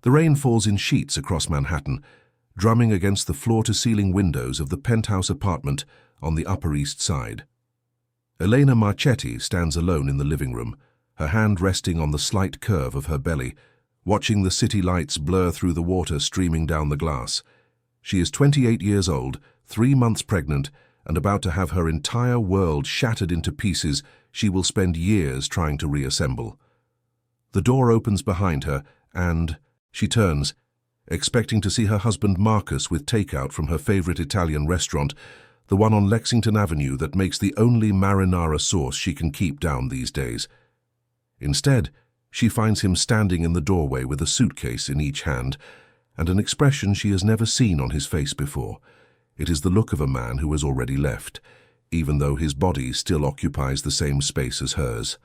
The rain falls in sheets across Manhattan, drumming against the floor-to-ceiling windows of the penthouse apartment on the Upper East Side. Elena Marchetti stands alone in the living room, her hand resting on the slight curve of her belly, watching the city lights blur through the water streaming down the glass. She is 28 years old, 3 months pregnant, and about to have her entire world shattered into pieces she will spend years trying to reassemble. The door opens behind her, and she turns, expecting to see her husband Marcus with takeout from her favorite Italian restaurant, the one on Lexington Avenue that makes the only marinara sauce she can keep down these days. Instead, she finds him standing in the doorway with a suitcase in each hand, and an expression she has never seen on his face before. It is the look of a man who has already left, even though his body still occupies the same space as hers.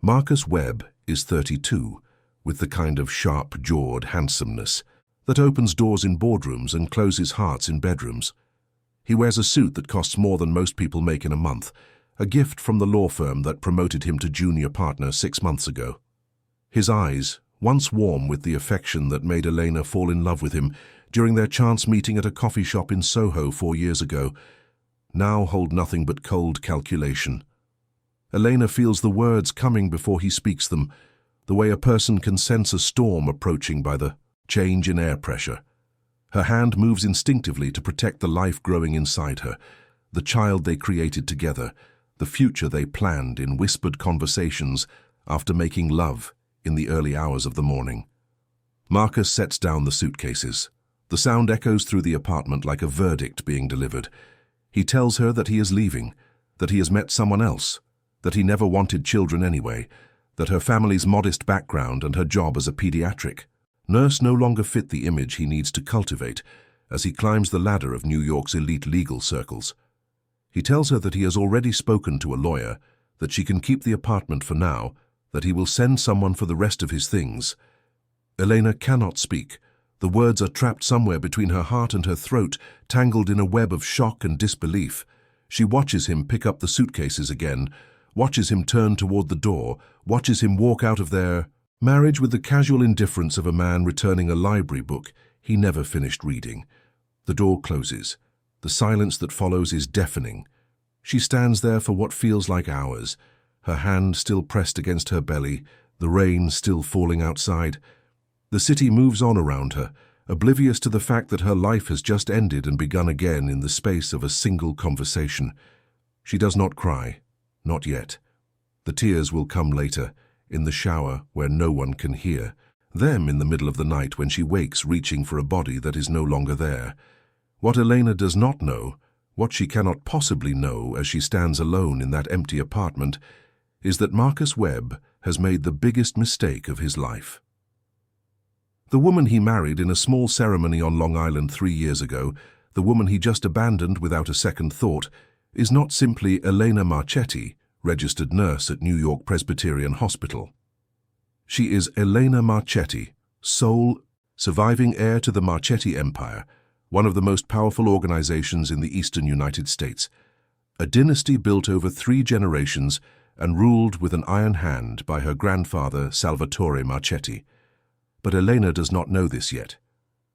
Marcus Webb is 32, with the kind of sharp-jawed handsomeness that opens doors in boardrooms and closes hearts in bedrooms. He wears a suit that costs more than most people make in a month, a gift from the law firm that promoted him to junior partner 6 months ago. His eyes, once warm with the affection that made Elena fall in love with him during their chance meeting at a coffee shop in Soho 4 years ago, now hold nothing but cold calculation. Elena feels the words coming before he speaks them, the way a person can sense a storm approaching by the change in air pressure. Her hand moves instinctively to protect the life growing inside her, the child they created together, the future they planned in whispered conversations after making love in the early hours of the morning. Marcus sets down the suitcases. The sound echoes through the apartment like a verdict being delivered. He tells her that he is leaving, that he has met someone else, that he never wanted children anyway, that her family's modest background and her job as a pediatric nurse no longer fit the image he needs to cultivate as he climbs the ladder of New York's elite legal circles. He tells her that he has already spoken to a lawyer, that she can keep the apartment for now, that he will send someone for the rest of his things. Elena cannot speak. The words are trapped somewhere between her heart and her throat, tangled in a web of shock and disbelief. She watches him pick up the suitcases again, watches him turn toward the door, watches him walk out of their marriage with the casual indifference of a man returning a library book he never finished reading. The door closes. The silence that follows is deafening. She stands there for what feels like hours, her hand still pressed against her belly, the rain still falling outside. The city moves on around her, oblivious to the fact that her life has just ended and begun again in the space of a single conversation. She does not cry. Not yet. The tears will come later, in the shower where no one can hear, them in the middle of the night when she wakes reaching for a body that is no longer there. What Elena does not know, what she cannot possibly know as she stands alone in that empty apartment, is that Marcus Webb has made the biggest mistake of his life. The woman he married in a small ceremony on Long Island 3 years ago, the woman he just abandoned without a second thought, is not simply Elena Marchetti, registered nurse at New York Presbyterian Hospital. She is Elena Marchetti, sole surviving heir to the Marchetti Empire, one of the most powerful organizations in the eastern United States, a dynasty built over 3 generations and ruled with an iron hand by her grandfather Salvatore Marchetti. But Elena does not know this yet.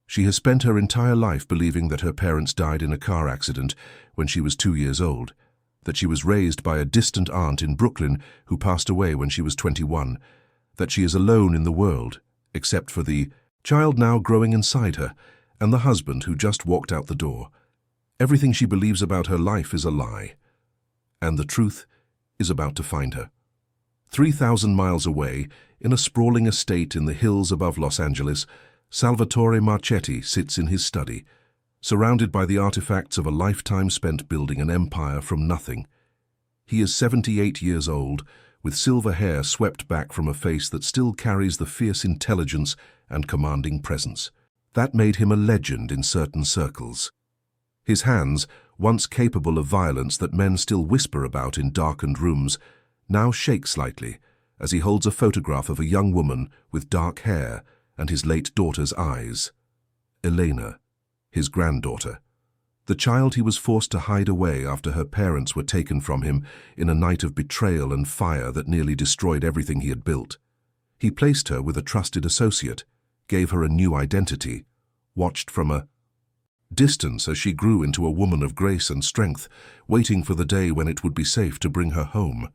She has spent her entire life believing that her parents died in a car accident when she was 2 years old, that she was raised by a distant aunt in Brooklyn who passed away when she was 21, that she is alone in the world, except for the child now growing inside her and the husband who just walked out the door. Everything she believes about her life is a lie, and the truth is about to find her. 3,000 miles away, in a sprawling estate in the hills above Los Angeles, Salvatore Marchetti sits in his study, surrounded by the artifacts of a lifetime spent building an empire from nothing. He is 78 years old, with silver hair swept back from a face that still carries the fierce intelligence and commanding presence that made him a legend in certain circles. His hands, once capable of violence that men still whisper about in darkened rooms, now shake slightly as he holds a photograph of a young woman with dark hair and his late daughter's eyes. Elena, his granddaughter. The child he was forced to hide away after her parents were taken from him in a night of betrayal and fire that nearly destroyed everything he had built. He placed her with a trusted associate, gave her a new identity, watched from a distance as she grew into a woman of grace and strength, waiting for the day when it would be safe to bring her home.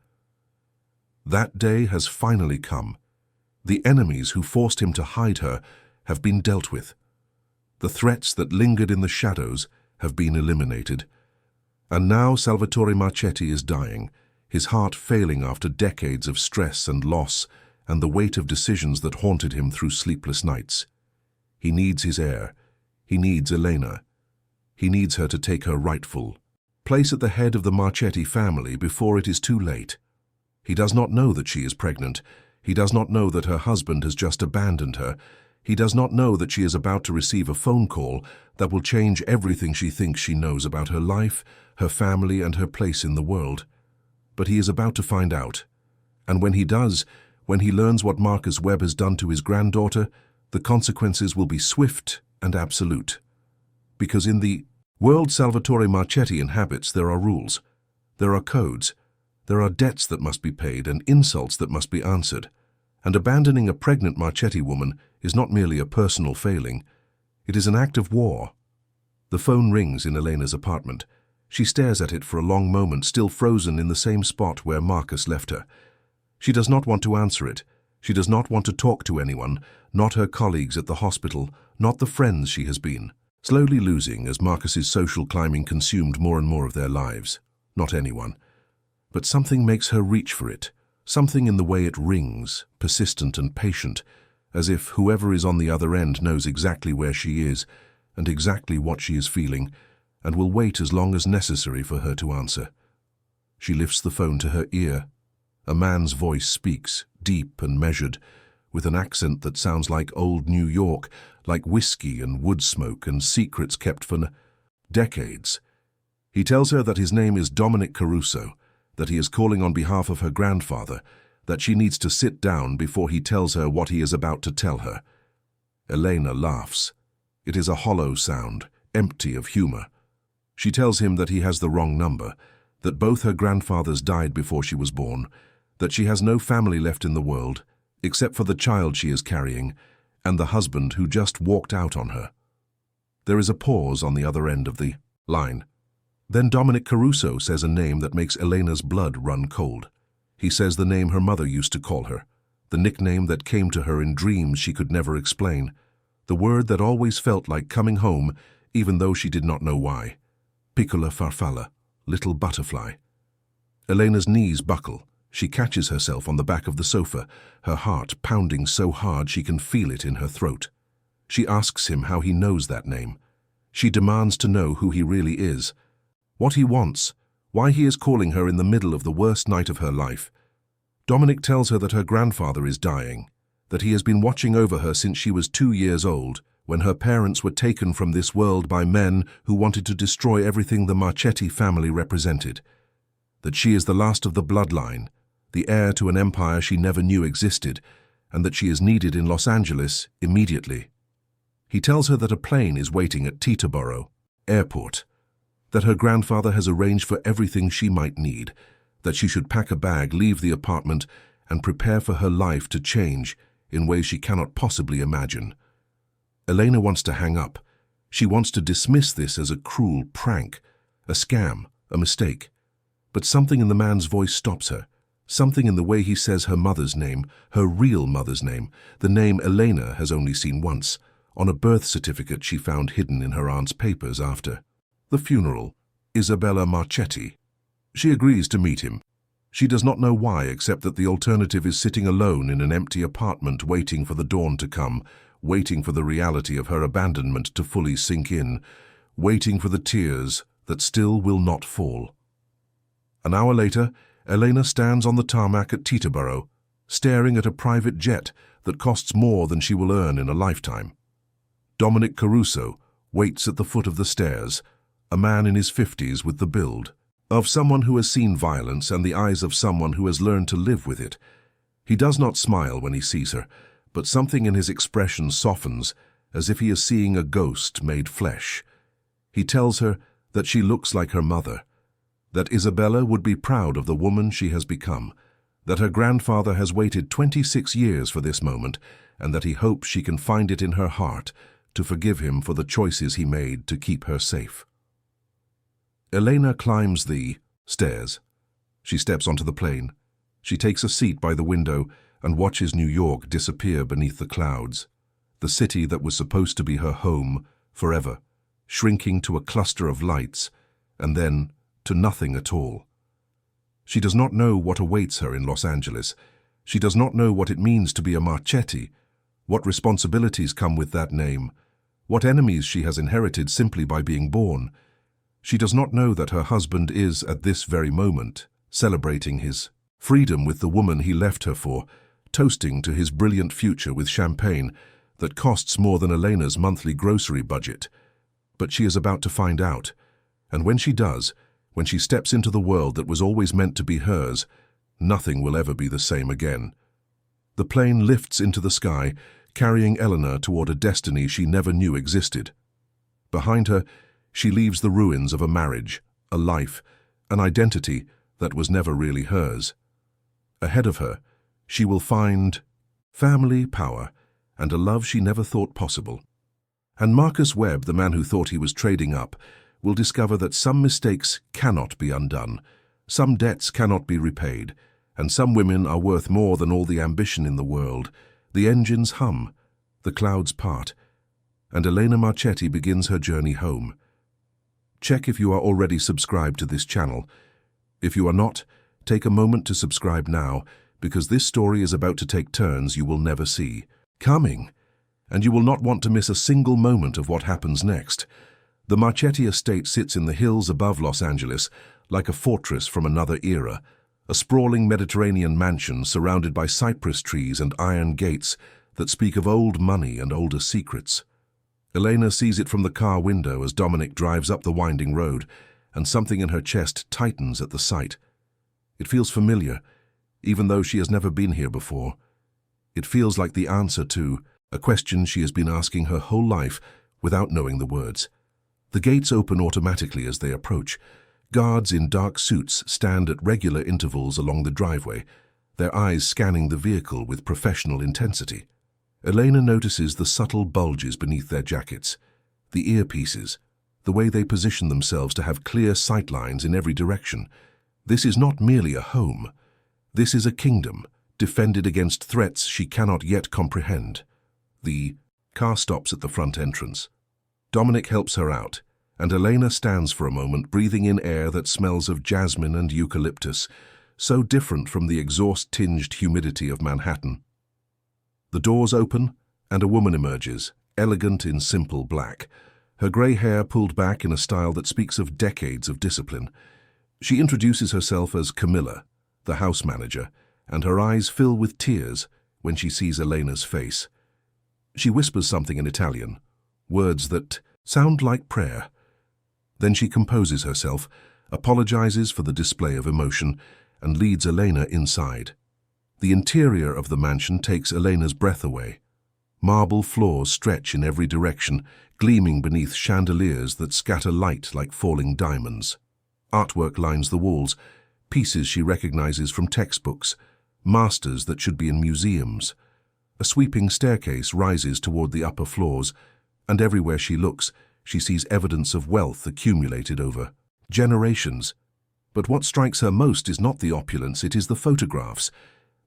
That day has finally come. The enemies who forced him to hide her have been dealt with. The threats that lingered in the shadows have been eliminated. And now Salvatore Marchetti is dying, his heart failing after decades of stress and loss and the weight of decisions that haunted him through sleepless nights. He needs his heir. He needs Elena. He needs her to take her rightful place at the head of the Marchetti family before it is too late. He does not know that she is pregnant. He does not know that her husband has just abandoned her. He does not know that she is about to receive a phone call that will change everything she thinks she knows about her life, her family, and her place in the world. But he is about to find out. And when he does, when he learns what Marcus Webb has done to his granddaughter, the consequences will be swift and absolute. Because in the world Salvatore Marchetti inhabits, there are rules, there are codes, there are debts that must be paid and insults that must be answered. And abandoning a pregnant Marchetti woman is not merely a personal failing, it is an act of war. The phone rings in Elena's apartment. She stares at it for a long moment, still frozen in the same spot where Marcus left her. She does not want to answer it. She does not want to talk to anyone, not her colleagues at the hospital, not the friends she has been, slowly losing as Marcus's social climbing consumed more and more of their lives. Not anyone. But something makes her reach for it, something in the way it rings, persistent and patient, as if whoever is on the other end knows exactly where she is and exactly what she is feeling, and will wait as long as necessary for her to answer. She lifts the phone to her ear. A man's voice speaks, deep and measured, with an accent that sounds like old New York, like whiskey and wood smoke and secrets kept for decades. He tells her that his name is Dominic Caruso, that he is calling on behalf of her grandfather, that she needs to sit down before he tells her what he is about to tell her. Elena laughs. It is a hollow sound, empty of humor. She tells him that he has the wrong number, that both her grandfathers died before she was born, that she has no family left in the world, except for the child she is carrying, and the husband who just walked out on her. There is a pause on the other end of the line. Then Dominic Caruso says a name that makes Elena's blood run cold. He says the name her mother used to call her, the nickname that came to her in dreams she could never explain, the word that always felt like coming home, even though she did not know why. Piccola farfalla, little butterfly. Elena's knees buckle. She catches herself on the back of the sofa, her heart pounding so hard she can feel it in her throat. She asks him how he knows that name. She demands to know who he really is, what he wants, why he is calling her in the middle of the worst night of her life. Dominic tells her that her grandfather is dying, that he has been watching over her since she was 2 years old, when her parents were taken from this world by men who wanted to destroy everything the Marchetti family represented, that she is the last of the bloodline, the heir to an empire she never knew existed, and that she is needed in Los Angeles immediately. He tells her that a plane is waiting at Teterboro Airport, that her grandfather has arranged for everything she might need, that she should pack a bag, leave the apartment, and prepare for her life to change in ways she cannot possibly imagine. Elena wants to hang up. She wants to dismiss this as a cruel prank, a scam, a mistake. But something in the man's voice stops her, something in the way he says her mother's name, her real mother's name, the name Elena has only seen once, on a birth certificate she found hidden in her aunt's papers after the funeral, Isabella Marchetti. She agrees to meet him. She does not know why, except that the alternative is sitting alone in an empty apartment waiting for the dawn to come, waiting for the reality of her abandonment to fully sink in, waiting for the tears that still will not fall. An hour later, Elena stands on the tarmac at Teterboro, staring at a private jet that costs more than she will earn in a lifetime. Dominic Caruso waits at the foot of the stairs, a man in his 50s with the build of someone who has seen violence and the eyes of someone who has learned to live with it. He does not smile when he sees her, but something in his expression softens, as if he is seeing a ghost made flesh. He tells her that she looks like her mother, that Isabella would be proud of the woman she has become, that her grandfather has waited 26 years for this moment, and that he hopes she can find it in her heart to forgive him for the choices he made to keep her safe. Elena climbs the stairs. She steps onto the plane. She takes a seat by the window and watches New York disappear beneath the clouds, the city that was supposed to be her home forever, shrinking to a cluster of lights, and then to nothing at all. She does not know what awaits her in Los Angeles. She does not know what it means to be a Marchetti, what responsibilities come with that name, what enemies she has inherited simply by being born. She does not know that her husband is, at this very moment, celebrating his freedom with the woman he left her for, toasting to his brilliant future with champagne that costs more than Elena's monthly grocery budget. But she is about to find out, and when she does, when she steps into the world that was always meant to be hers, nothing will ever be the same again. The plane lifts into the sky, carrying Eleanor toward a destiny she never knew existed. Behind her, she leaves the ruins of a marriage, a life, an identity that was never really hers. Ahead of her, she will find family, power, and a love she never thought possible. And Marcus Webb, the man who thought he was trading up, will discover that some mistakes cannot be undone, some debts cannot be repaid, and some women are worth more than all the ambition in the world. The engines hum, the clouds part, and Elena Marchetti begins her journey home. Check if you are already subscribed to this channel. If you are not, take a moment to subscribe now, because this story is about to take turns you will never see coming, and you will not want to miss a single moment of what happens next. The Marchetti estate sits in the hills above Los Angeles, like a fortress from another era, a sprawling Mediterranean mansion surrounded by cypress trees and iron gates that speak of old money and older secrets. Elena sees it from the car window as Dominic drives up the winding road, and something in her chest tightens at the sight. It feels familiar, even though she has never been here before. It feels like the answer to a question she has been asking her whole life without knowing the words. The gates open automatically as they approach. Guards in dark suits stand at regular intervals along the driveway, their eyes scanning the vehicle with professional intensity. Elena notices the subtle bulges beneath their jackets, the earpieces, the way they position themselves to have clear sight lines in every direction. This is not merely a home. This is a kingdom, defended against threats she cannot yet comprehend. The car stops at the front entrance. Dominic helps her out, and Elena stands for a moment, breathing in air that smells of jasmine and eucalyptus, so different from the exhaust-tinged humidity of Manhattan. The doors open, and a woman emerges, elegant in simple black, her grey hair pulled back in a style that speaks of decades of discipline. She introduces herself as Camilla, the house manager, and her eyes fill with tears when she sees Elena's face. She whispers something in Italian, words that sound like prayer. Then she composes herself, apologizes for the display of emotion, and leads Elena inside. The interior of the mansion takes Elena's breath away. Marble floors stretch in every direction, gleaming beneath chandeliers that scatter light like falling diamonds. Artwork lines the walls, pieces she recognizes from textbooks, masters that should be in museums. A sweeping staircase rises toward the upper floors, and everywhere she looks, she sees evidence of wealth accumulated over generations. But what strikes her most is not the opulence, it is the photographs.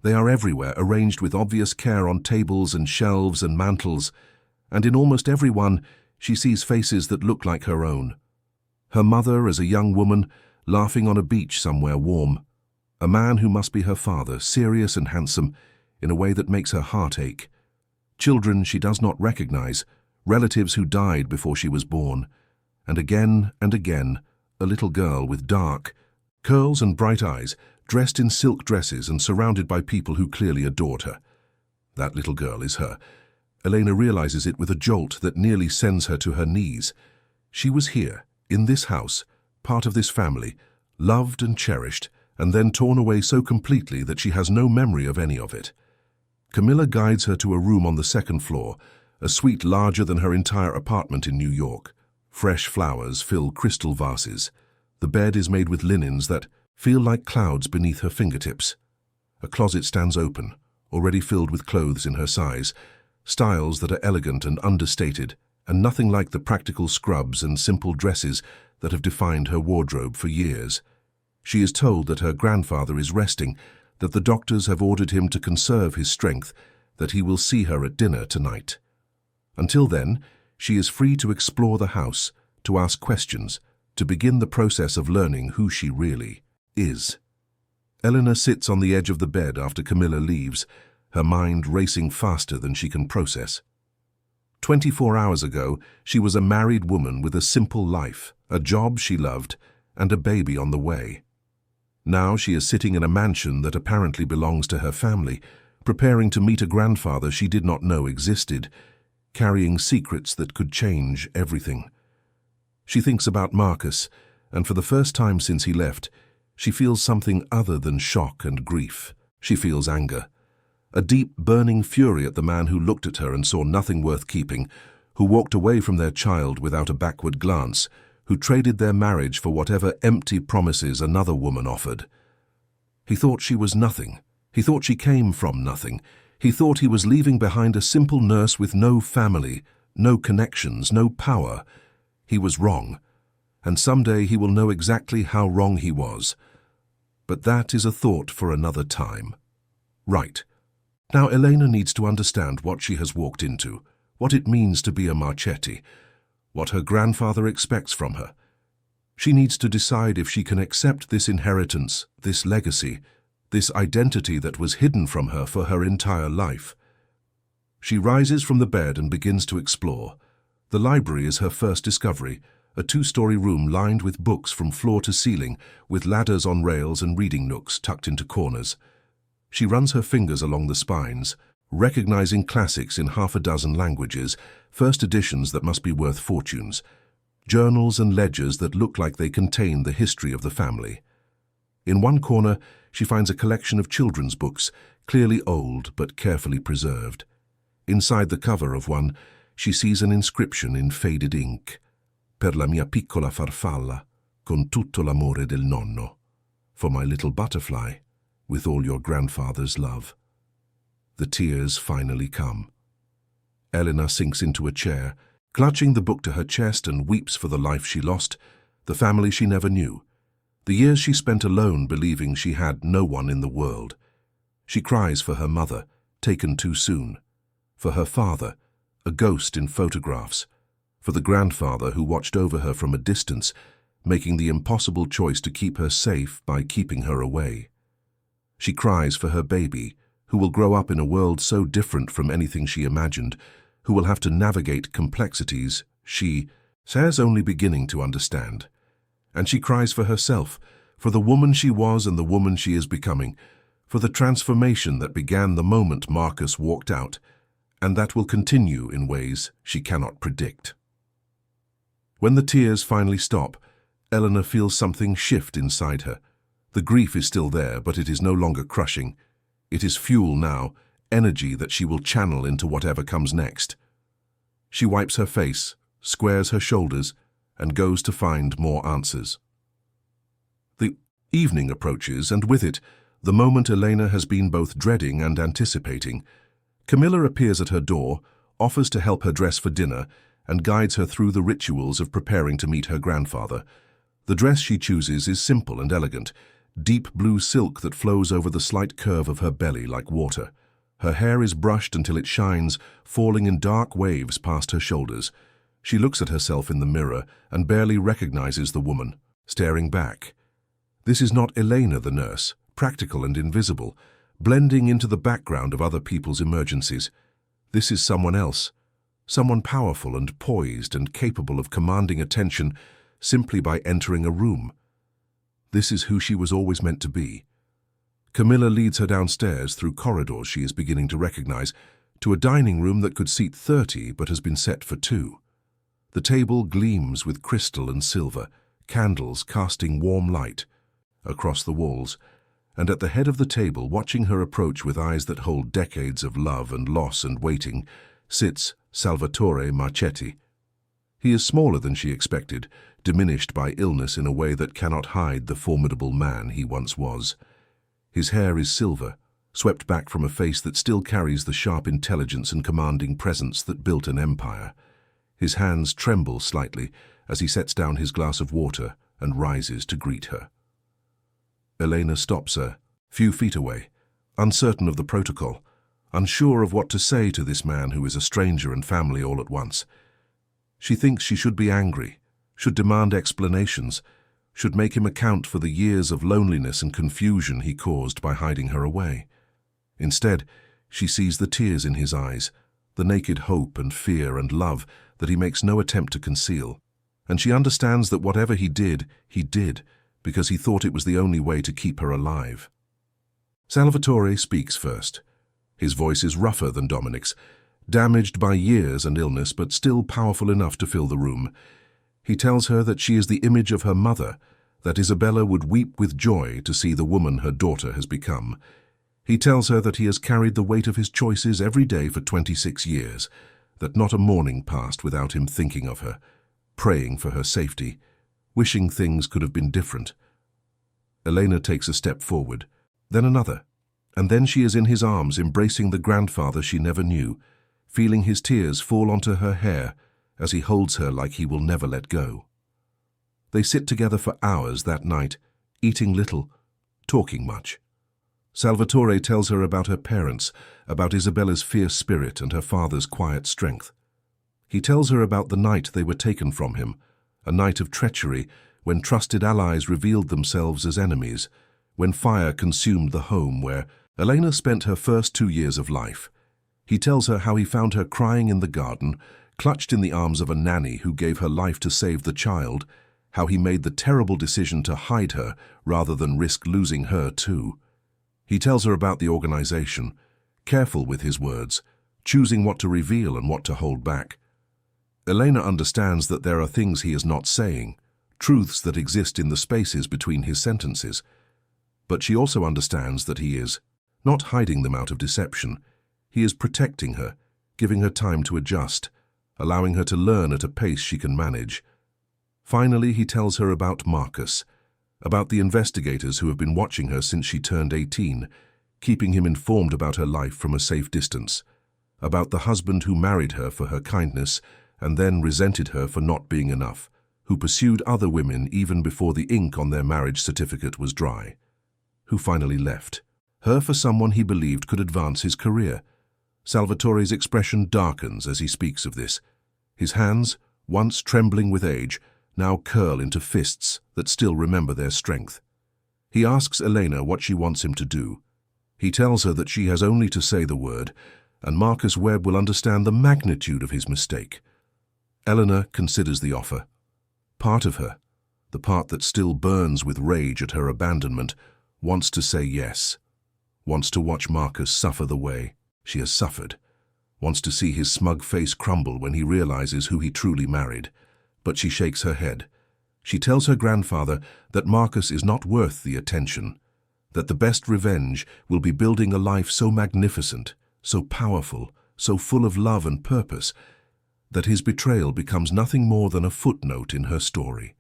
They are everywhere, arranged with obvious care on tables and shelves and mantels, and in almost every one she sees faces that look like her own. Her mother as a young woman, laughing on a beach somewhere warm. A man who must be her father, serious and handsome, in a way that makes her heart ache. Children she does not recognize, relatives who died before she was born. And again, a little girl with dark curls and bright eyes, dressed in silk dresses and surrounded by people who clearly adored her. That little girl is her. Elena realizes it with a jolt that nearly sends her to her knees. She was here, in this house, part of this family, loved and cherished, and then torn away so completely that she has no memory of any of it. Camilla guides her to a room on the second floor, a suite larger than her entire apartment in New York. Fresh flowers fill crystal vases. The bed is made with linens that feel like clouds beneath her fingertips. A closet stands open, already filled with clothes in her size, styles that are elegant and understated, and nothing like the practical scrubs and simple dresses that have defined her wardrobe for years. She is told that her grandfather is resting, that the doctors have ordered him to conserve his strength, that he will see her at dinner tonight. Until then, she is free to explore the house, to ask questions, to begin the process of learning who she really is. Elena sits on the edge of the bed after Camilla leaves, her mind racing faster than she can process. 24 hours ago, she was a married woman with a simple life, a job she loved, and a baby on the way. Now she is sitting in a mansion that apparently belongs to her family, preparing to meet a grandfather she did not know existed, carrying secrets that could change everything. She thinks about Marcus, and for the first time since he left, she feels something other than shock and grief. She feels anger. A deep, burning fury at the man who looked at her and saw nothing worth keeping, who walked away from their child without a backward glance, who traded their marriage for whatever empty promises another woman offered. He thought she was nothing. He thought she came from nothing. He thought he was leaving behind a simple nurse with no family, no connections, no power. He was wrong, and someday he will know exactly how wrong he was. But that is a thought for another time. Right. Now Elena needs to understand what she has walked into, what it means to be a Marchetti, what her grandfather expects from her. She needs to decide if she can accept this inheritance, this legacy, this identity that was hidden from her for her entire life. She rises from the bed and begins to explore. The library is her first discovery, a two-story room lined with books from floor to ceiling, with ladders on rails and reading nooks tucked into corners. She runs her fingers along the spines, recognizing classics in half a dozen languages, first editions that must be worth fortunes, journals and ledgers that look like they contain the history of the family. In one corner, she finds a collection of children's books, clearly old but carefully preserved. Inside the cover of one, she sees an inscription in faded ink. Per la mia piccola farfalla, con tutto l'amore del nonno. For my little butterfly, with all your grandfather's love. The tears finally come. Elena sinks into a chair, clutching the book to her chest, and weeps for the life she lost, the family she never knew, the years she spent alone believing she had no one in the world. She cries for her mother, taken too soon, for her father, a ghost in photographs, for the grandfather who watched over her from a distance, making the impossible choice to keep her safe by keeping her away. She cries for her baby, who will grow up in a world so different from anything she imagined, who will have to navigate complexities she says only beginning to understand. And she cries for herself, for the woman she was and the woman she is becoming, for the transformation that began the moment Marcus walked out, and that will continue in ways she cannot predict. When the tears finally stop, Elena feels something shift inside her. The grief is still there, but it is no longer crushing. It is fuel now, energy that she will channel into whatever comes next. She wipes her face, squares her shoulders, and goes to find more answers. The evening approaches, and with it, the moment Elena has been both dreading and anticipating. Camilla appears at her door, offers to help her dress for dinner, and guides her through the rituals of preparing to meet her grandfather. The dress she chooses is simple and elegant, deep blue silk that flows over the slight curve of her belly like water. Her hair is brushed until it shines, falling in dark waves past her shoulders. She looks at herself in the mirror and barely recognizes the woman, staring back. This is not Elena the nurse, practical and invisible, blending into the background of other people's emergencies. This is someone else, someone powerful and poised and capable of commanding attention simply by entering a room. This is who she was always meant to be. Camilla leads her downstairs through corridors she is beginning to recognize, to a dining room that could seat 30 but has been set for 2. The table gleams with crystal and silver, candles casting warm light across the walls, and at the head of the table, watching her approach with eyes that hold decades of love and loss and waiting, sits Salvatore Marchetti. He is smaller than she expected, diminished by illness in a way that cannot hide the formidable man he once was. His hair is silver, swept back from a face that still carries the sharp intelligence and commanding presence that built an empire. His hands tremble slightly as he sets down his glass of water and rises to greet her. Elena stops her, few feet away, uncertain of the protocol, unsure of what to say to this man who is a stranger and family all at once. She thinks she should be angry, should demand explanations, should make him account for the years of loneliness and confusion he caused by hiding her away. Instead, she sees the tears in his eyes, the naked hope and fear and love that he makes no attempt to conceal, and she understands that whatever he did because he thought it was the only way to keep her alive. Salvatore speaks first. His voice is rougher than Dominic's, damaged by years and illness but still powerful enough to fill the room. He tells her that she is the image of her mother, that Isabella would weep with joy to see the woman her daughter has become. He tells her that he has carried the weight of his choices every day for 26 years, that not a morning passed without him thinking of her, praying for her safety, wishing things could have been different. Elena takes a step forward, then another, and then she is in his arms embracing the grandfather she never knew, feeling his tears fall onto her hair as he holds her like he will never let go. They sit together for hours that night, eating little, talking much. Salvatore tells her about her parents, about Isabella's fierce spirit and her father's quiet strength. He tells her about the night they were taken from him, a night of treachery when trusted allies revealed themselves as enemies, when fire consumed the home where Elena spent her first 2 years of life. He tells her how he found her crying in the garden, clutched in the arms of a nanny who gave her life to save the child, how he made the terrible decision to hide her rather than risk losing her too. He tells her about the organization, careful with his words, choosing what to reveal and what to hold back. Elena understands that there are things he is not saying, truths that exist in the spaces between his sentences. But she also understands that he is not hiding them out of deception. He is protecting her, giving her time to adjust, allowing her to learn at a pace she can manage. Finally, he tells her about Marcus, about the investigators who have been watching her since she turned 18, keeping him informed about her life from a safe distance, about the husband who married her for her kindness and then resented her for not being enough, who pursued other women even before the ink on their marriage certificate was dry, who finally left her for someone he believed could advance his career. Salvatore's expression darkens as he speaks of this. His hands, once trembling with age, now curl into fists that still remember their strength. He asks Elena what she wants him to do. He tells her that she has only to say the word, and Marcus Webb will understand the magnitude of his mistake. Elena considers the offer. Part of her, the part that still burns with rage at her abandonment, wants to say yes, wants to watch Marcus suffer the way she has suffered, wants to see his smug face crumble when he realizes who he truly married. But she shakes her head. She tells her grandfather that Marcus is not worth the attention, that the best revenge will be building a life so magnificent, so powerful, so full of love and purpose, that his betrayal becomes nothing more than a footnote in her story.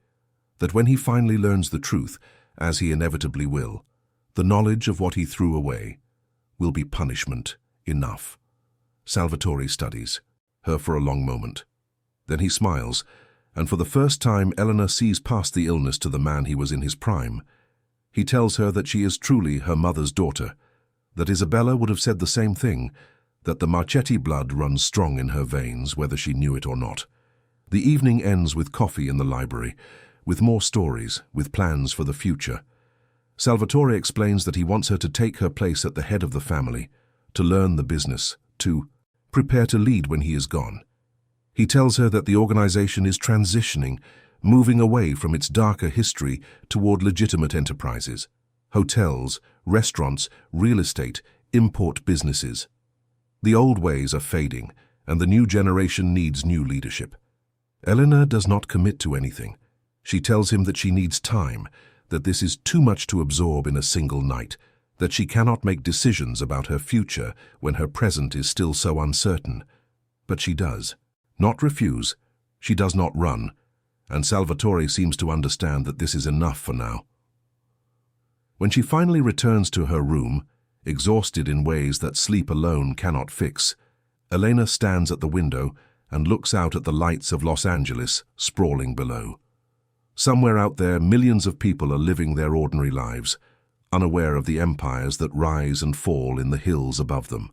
That when he finally learns the truth, as he inevitably will, the knowledge of what he threw away will be punishment enough. Salvatore studies her for a long moment. Then he smiles, and for the first time Elena sees past the illness to the man he was in his prime. He tells her that she is truly her mother's daughter, that Isabella would have said the same thing, that the Marchetti blood runs strong in her veins, whether she knew it or not. The evening ends with coffee in the library, with more stories, with plans for the future. Salvatore explains that he wants her to take her place at the head of the family, to learn the business, to prepare to lead when he is gone. He tells her that the organization is transitioning, moving away from its darker history toward legitimate enterprises, hotels, restaurants, real estate, import businesses. The old ways are fading, and the new generation needs new leadership. Elena does not commit to anything. She tells him that she needs time, that this is too much to absorb in a single night, that she cannot make decisions about her future when her present is still so uncertain. But she does. Not refuse, she does not run, and Salvatore seems to understand that this is enough for now. When she finally returns to her room, exhausted in ways that sleep alone cannot fix. Elena stands at the window and looks out at the lights of Los Angeles sprawling below. Somewhere out there, millions of people are living their ordinary lives, unaware of the empires that rise and fall in the hills above them.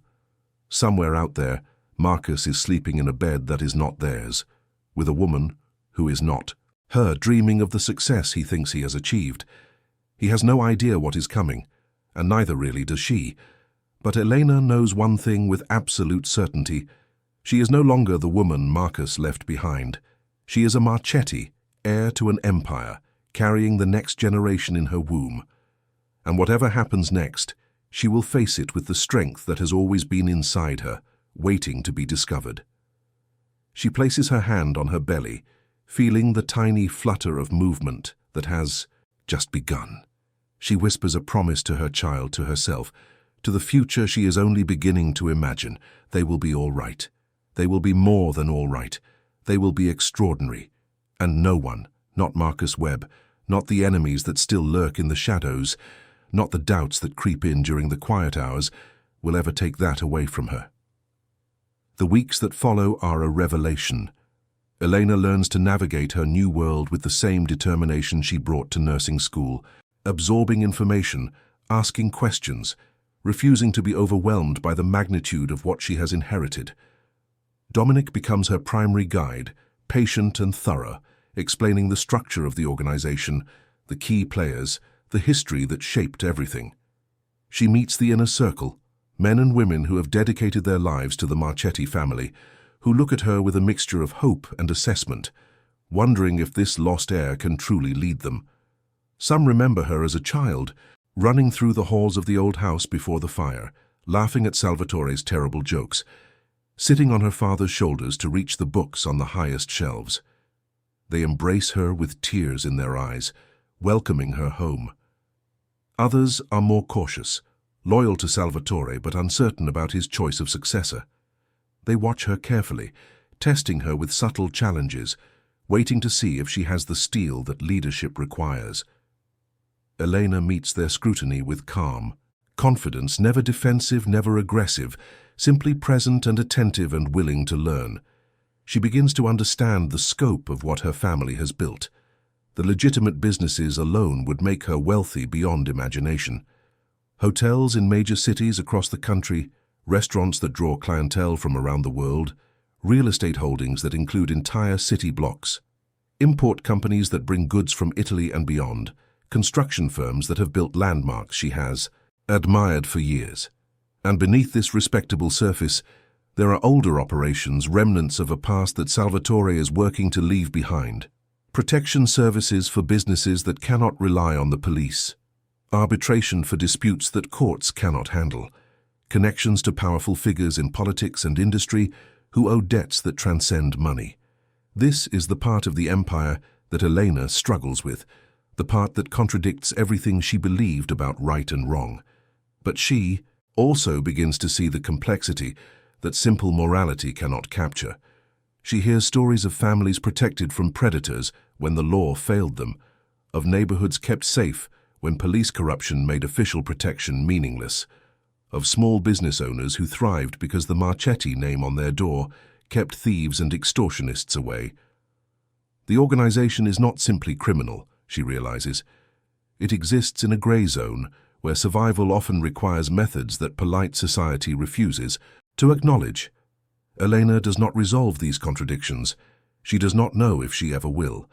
Somewhere out there, Marcus is sleeping in a bed that is not theirs, with a woman who is not her, dreaming of the success he thinks he has achieved. He has no idea what is coming, and neither really does she. But Elena knows one thing with absolute certainty. She is no longer the woman Marcus left behind. She is a Marchetti, heir to an empire, carrying the next generation in her womb. And whatever happens next, she will face it with the strength that has always been inside her, waiting to be discovered. She places her hand on her belly, feeling the tiny flutter of movement that has just begun. She whispers a promise to her child, to herself, to the future she is only beginning to imagine. They will be all right. They will be more than all right. They will be extraordinary. And no one, not Marcus Webb, not the enemies that still lurk in the shadows, not the doubts that creep in during the quiet hours, will ever take that away from her. The weeks that follow are a revelation. Elena learns to navigate her new world with the same determination she brought to nursing school, absorbing information, asking questions, refusing to be overwhelmed by the magnitude of what she has inherited. Dominic becomes her primary guide, patient and thorough, explaining the structure of the organization, the key players, the history that shaped everything. She meets the inner circle, men and women who have dedicated their lives to the Marchetti family, who look at her with a mixture of hope and assessment, wondering if this lost heir can truly lead them. Some remember her as a child, running through the halls of the old house before the fire, laughing at Salvatore's terrible jokes, sitting on her father's shoulders to reach the books on the highest shelves. They embrace her with tears in their eyes, welcoming her home. Others are more cautious, loyal to Salvatore but uncertain about his choice of successor. They watch her carefully, testing her with subtle challenges, waiting to see if she has the steel that leadership requires. Elena meets their scrutiny with calm, confidence, never defensive, never aggressive, simply present and attentive and willing to learn. She begins to understand the scope of what her family has built. The legitimate businesses alone would make her wealthy beyond imagination. Hotels in major cities across the country, restaurants that draw clientele from around the world, real estate holdings that include entire city blocks, import companies that bring goods from Italy and beyond, construction firms that have built landmarks she has admired for years. And beneath this respectable surface, there are older operations, remnants of a past that Salvatore is working to leave behind. Protection services for businesses that cannot rely on the police. Arbitration for disputes that courts cannot handle. Connections to powerful figures in politics and industry who owe debts that transcend money. This is the part of the empire that Elena struggles with, the part that contradicts everything she believed about right and wrong. But she also begins to see the complexity that simple morality cannot capture. She hears stories of families protected from predators when the law failed them, of neighborhoods kept safe when police corruption made official protection meaningless, of small business owners who thrived because the Marchetti name on their door kept thieves and extortionists away. The organization is not simply criminal, she realizes. It exists in a gray zone where survival often requires methods that polite society refuses to acknowledge. Elena does not resolve these contradictions. She does not know if she ever will.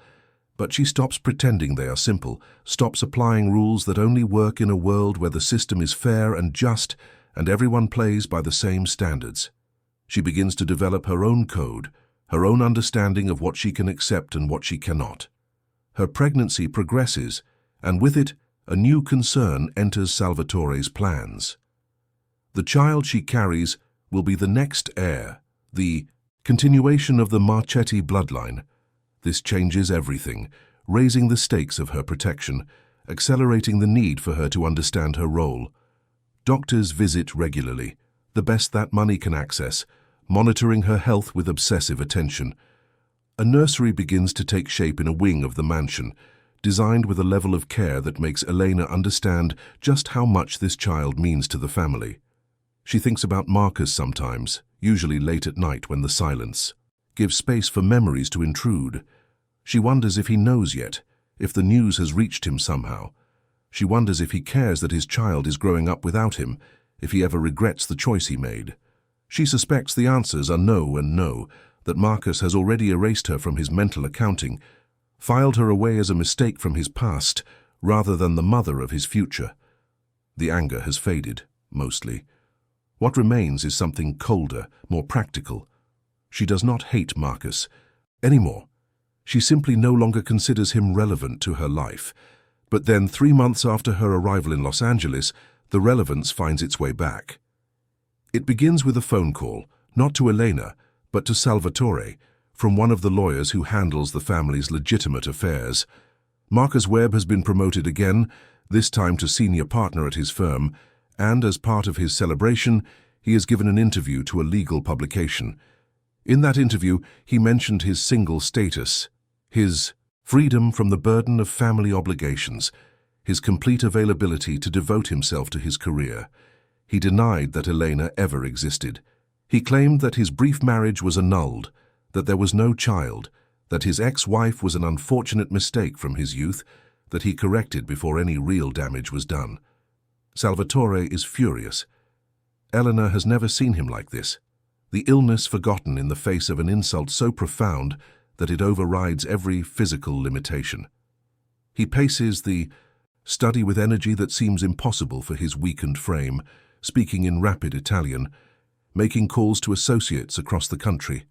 But she stops pretending they are simple, stops applying rules that only work in a world where the system is fair and just and everyone plays by the same standards. She begins to develop her own code, her own understanding of what she can accept and what she cannot. Her pregnancy progresses, and with it, a new concern enters Salvatore's plans. The child she carries will be the next heir, the continuation of the Marchetti bloodline. This changes everything, raising the stakes of her protection, accelerating the need for her to understand her role. Doctors visit regularly, the best that money can access, monitoring her health with obsessive attention. A nursery begins to take shape in a wing of the mansion, designed with a level of care that makes Elena understand just how much this child means to the family. She thinks about Marcus sometimes, usually late at night when the silence gives space for memories to intrude. She wonders if he knows yet, if the news has reached him somehow. She wonders if he cares that his child is growing up without him, if he ever regrets the choice he made. She suspects the answers are no and no, that Marcus has already erased her from his mental accounting, filed her away as a mistake from his past, rather than the mother of his future. The anger has faded, mostly. What remains is something colder, more practical. She does not hate Marcus anymore. She simply no longer considers him relevant to her life. But then, 3 months after her arrival in Los Angeles, the relevance finds its way back. It begins with a phone call, not to Elena, but to Salvatore, from one of the lawyers who handles the family's legitimate affairs. Marcus Webb has been promoted again, this time to senior partner at his firm, and as part of his celebration, he is given an interview to a legal publication. In that interview, he mentioned his single status, his freedom from the burden of family obligations, his complete availability to devote himself to his career. He denied that Elena ever existed. He claimed that his brief marriage was annulled, that there was no child, that his ex-wife was an unfortunate mistake from his youth, that he corrected before any real damage was done. Salvatore is furious. Eleanor has never seen him like this. The illness forgotten in the face of an insult so profound that it overrides every physical limitation. He paces the study with energy that seems impossible for his weakened frame, speaking in rapid Italian, making calls to associates across the country.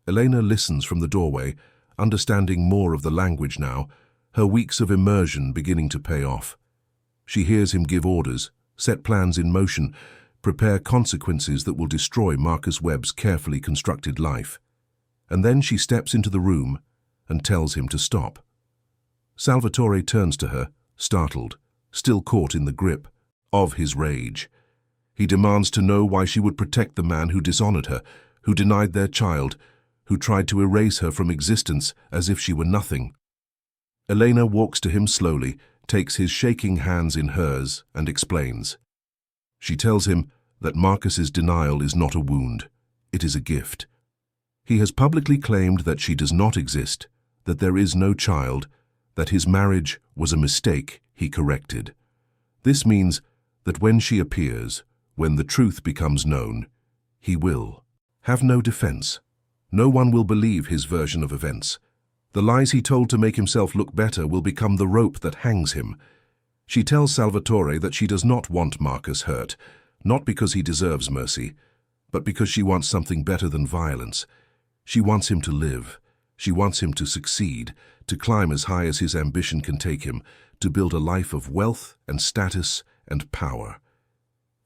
Elena listens from the doorway, understanding more of the language now, her weeks of immersion beginning to pay off. She hears him give orders, set plans in motion, prepare consequences that will destroy Marcus Webb's carefully constructed life. And then she steps into the room and tells him to stop. Salvatore turns to her, startled, still caught in the grip of his rage. He demands to know why she would protect the man who dishonored her, who denied their child, who tried to erase her from existence as if she were nothing. Elena walks to him slowly, takes his shaking hands in hers, and explains. She tells him that Marcus's denial is not a wound, it is a gift. He has publicly claimed that she does not exist, that there is no child, that his marriage was a mistake he corrected. This means that when she appears, when the truth becomes known, he will have no defense. No one will believe his version of events. The lies he told to make himself look better will become the rope that hangs him. She tells Salvatore that she does not want Marcus hurt, not because he deserves mercy, but because she wants something better than violence. She wants him to live. She wants him to succeed, to climb as high as his ambition can take him, to build a life of wealth and status and power.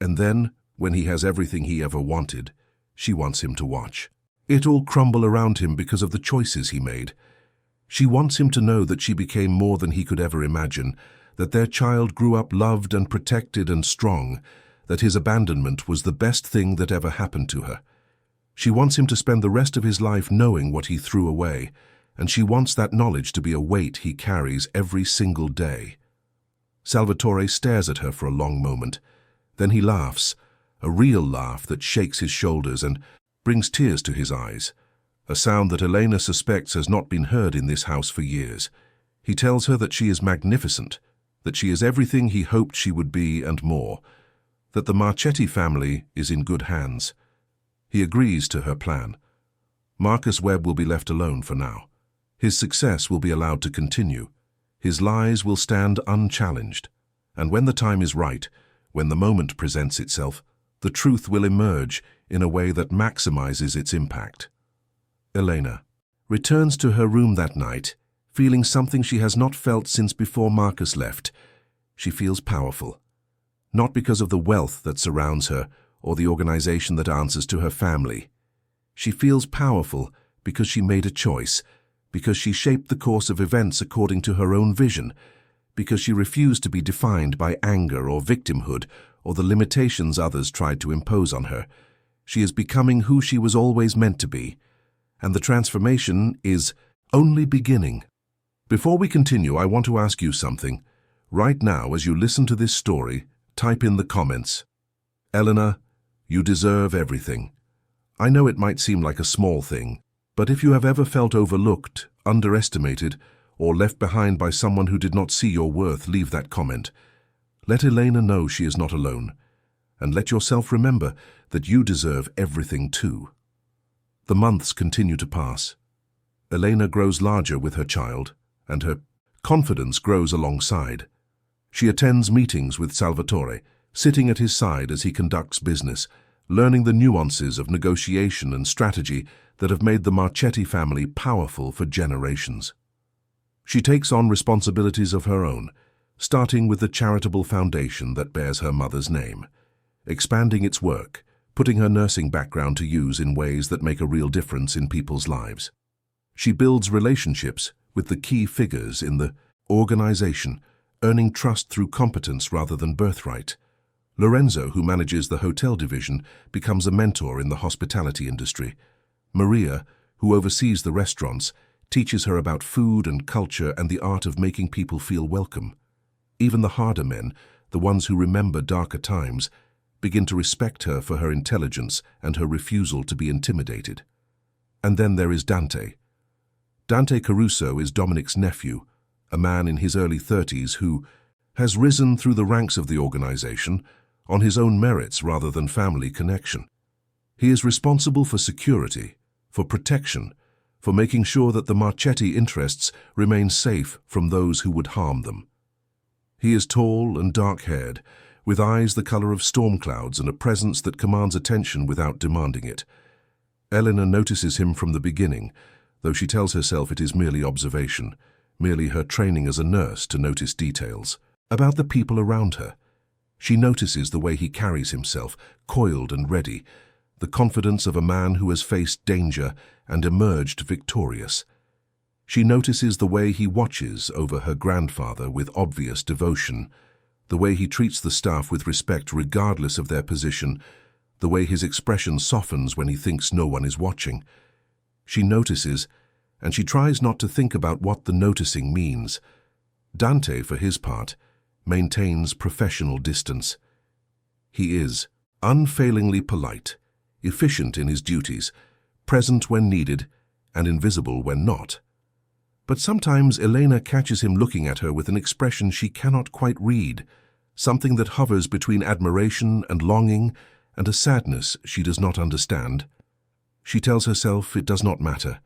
And then, when he has everything he ever wanted, she wants him to watch it all crumble around him because of the choices he made. She wants him to know that she became more than he could ever imagine, that their child grew up loved and protected and strong, that his abandonment was the best thing that ever happened to her. She wants him to spend the rest of his life knowing what he threw away, and she wants that knowledge to be a weight he carries every single day. Salvatore stares at her for a long moment. Then he laughs, a real laugh that shakes his shoulders and brings tears to his eyes, a sound that Elena suspects has not been heard in this house for years. He tells her that she is magnificent, that she is everything he hoped she would be and more, that the Marchetti family is in good hands. He agrees to her plan. Marcus Webb will be left alone for now. His success will be allowed to continue. His lies will stand unchallenged. And when the time is right, when the moment presents itself, the truth will emerge in a way that maximizes its impact. Elena returns to her room that night, feeling something she has not felt since before Marcus left. She feels powerful, not because of the wealth that surrounds her or the organization that answers to her family. She feels powerful because she made a choice, because she shaped the course of events according to her own vision, because she refused to be defined by anger or victimhood or the limitations others tried to impose on her. She is becoming who she was always meant to be, and the transformation is only beginning. Before we continue, I want to ask you something. Right now, as you listen to this story, type in the comments, "Elena, you deserve everything." I know it might seem like a small thing, but if you have ever felt overlooked, underestimated, or left behind by someone who did not see your worth, leave that comment. Let Elena know she is not alone, and let yourself remember that you deserve everything too. The months continue to pass. Elena grows larger with her child, and her confidence grows alongside. She attends meetings with Salvatore, sitting at his side as he conducts business, learning the nuances of negotiation and strategy that have made the Marchetti family powerful for generations. She takes on responsibilities of her own, starting with the charitable foundation that bears her mother's name, expanding its work, putting her nursing background to use in ways that make a real difference in people's lives. She builds relationships with the key figures in the organization, earning trust through competence rather than birthright. Lorenzo, who manages the hotel division, becomes a mentor in the hospitality industry. Maria, who oversees the restaurants, teaches her about food and culture and the art of making people feel welcome. Even the harder men, the ones who remember darker times, begin to respect her for her intelligence and her refusal to be intimidated. And then there is Dante. Dante Caruso is Dominic's nephew, a man in his early 30s who has risen through the ranks of the organization on his own merits rather than family connection. He is responsible for security, for protection, for making sure that the Marchetti interests remain safe from those who would harm them. He is tall and dark-haired, with eyes the color of storm clouds and a presence that commands attention without demanding it. Elena notices him from the beginning, though she tells herself it is merely observation, merely her training as a nurse to notice details. About the people around her, she notices the way he carries himself, coiled and ready, the confidence of a man who has faced danger and emerged victorious. She notices the way he watches over her grandfather with obvious devotion, the way he treats the staff with respect regardless of their position, the way his expression softens when he thinks no one is watching. She notices, and she tries not to think about what the noticing means. Dante, for his part, maintains professional distance. He is unfailingly polite, efficient in his duties, present when needed, and invisible when not. But sometimes Elena catches him looking at her with an expression she cannot quite read, something that hovers between admiration and longing and a sadness she does not understand. She tells herself it does not matter.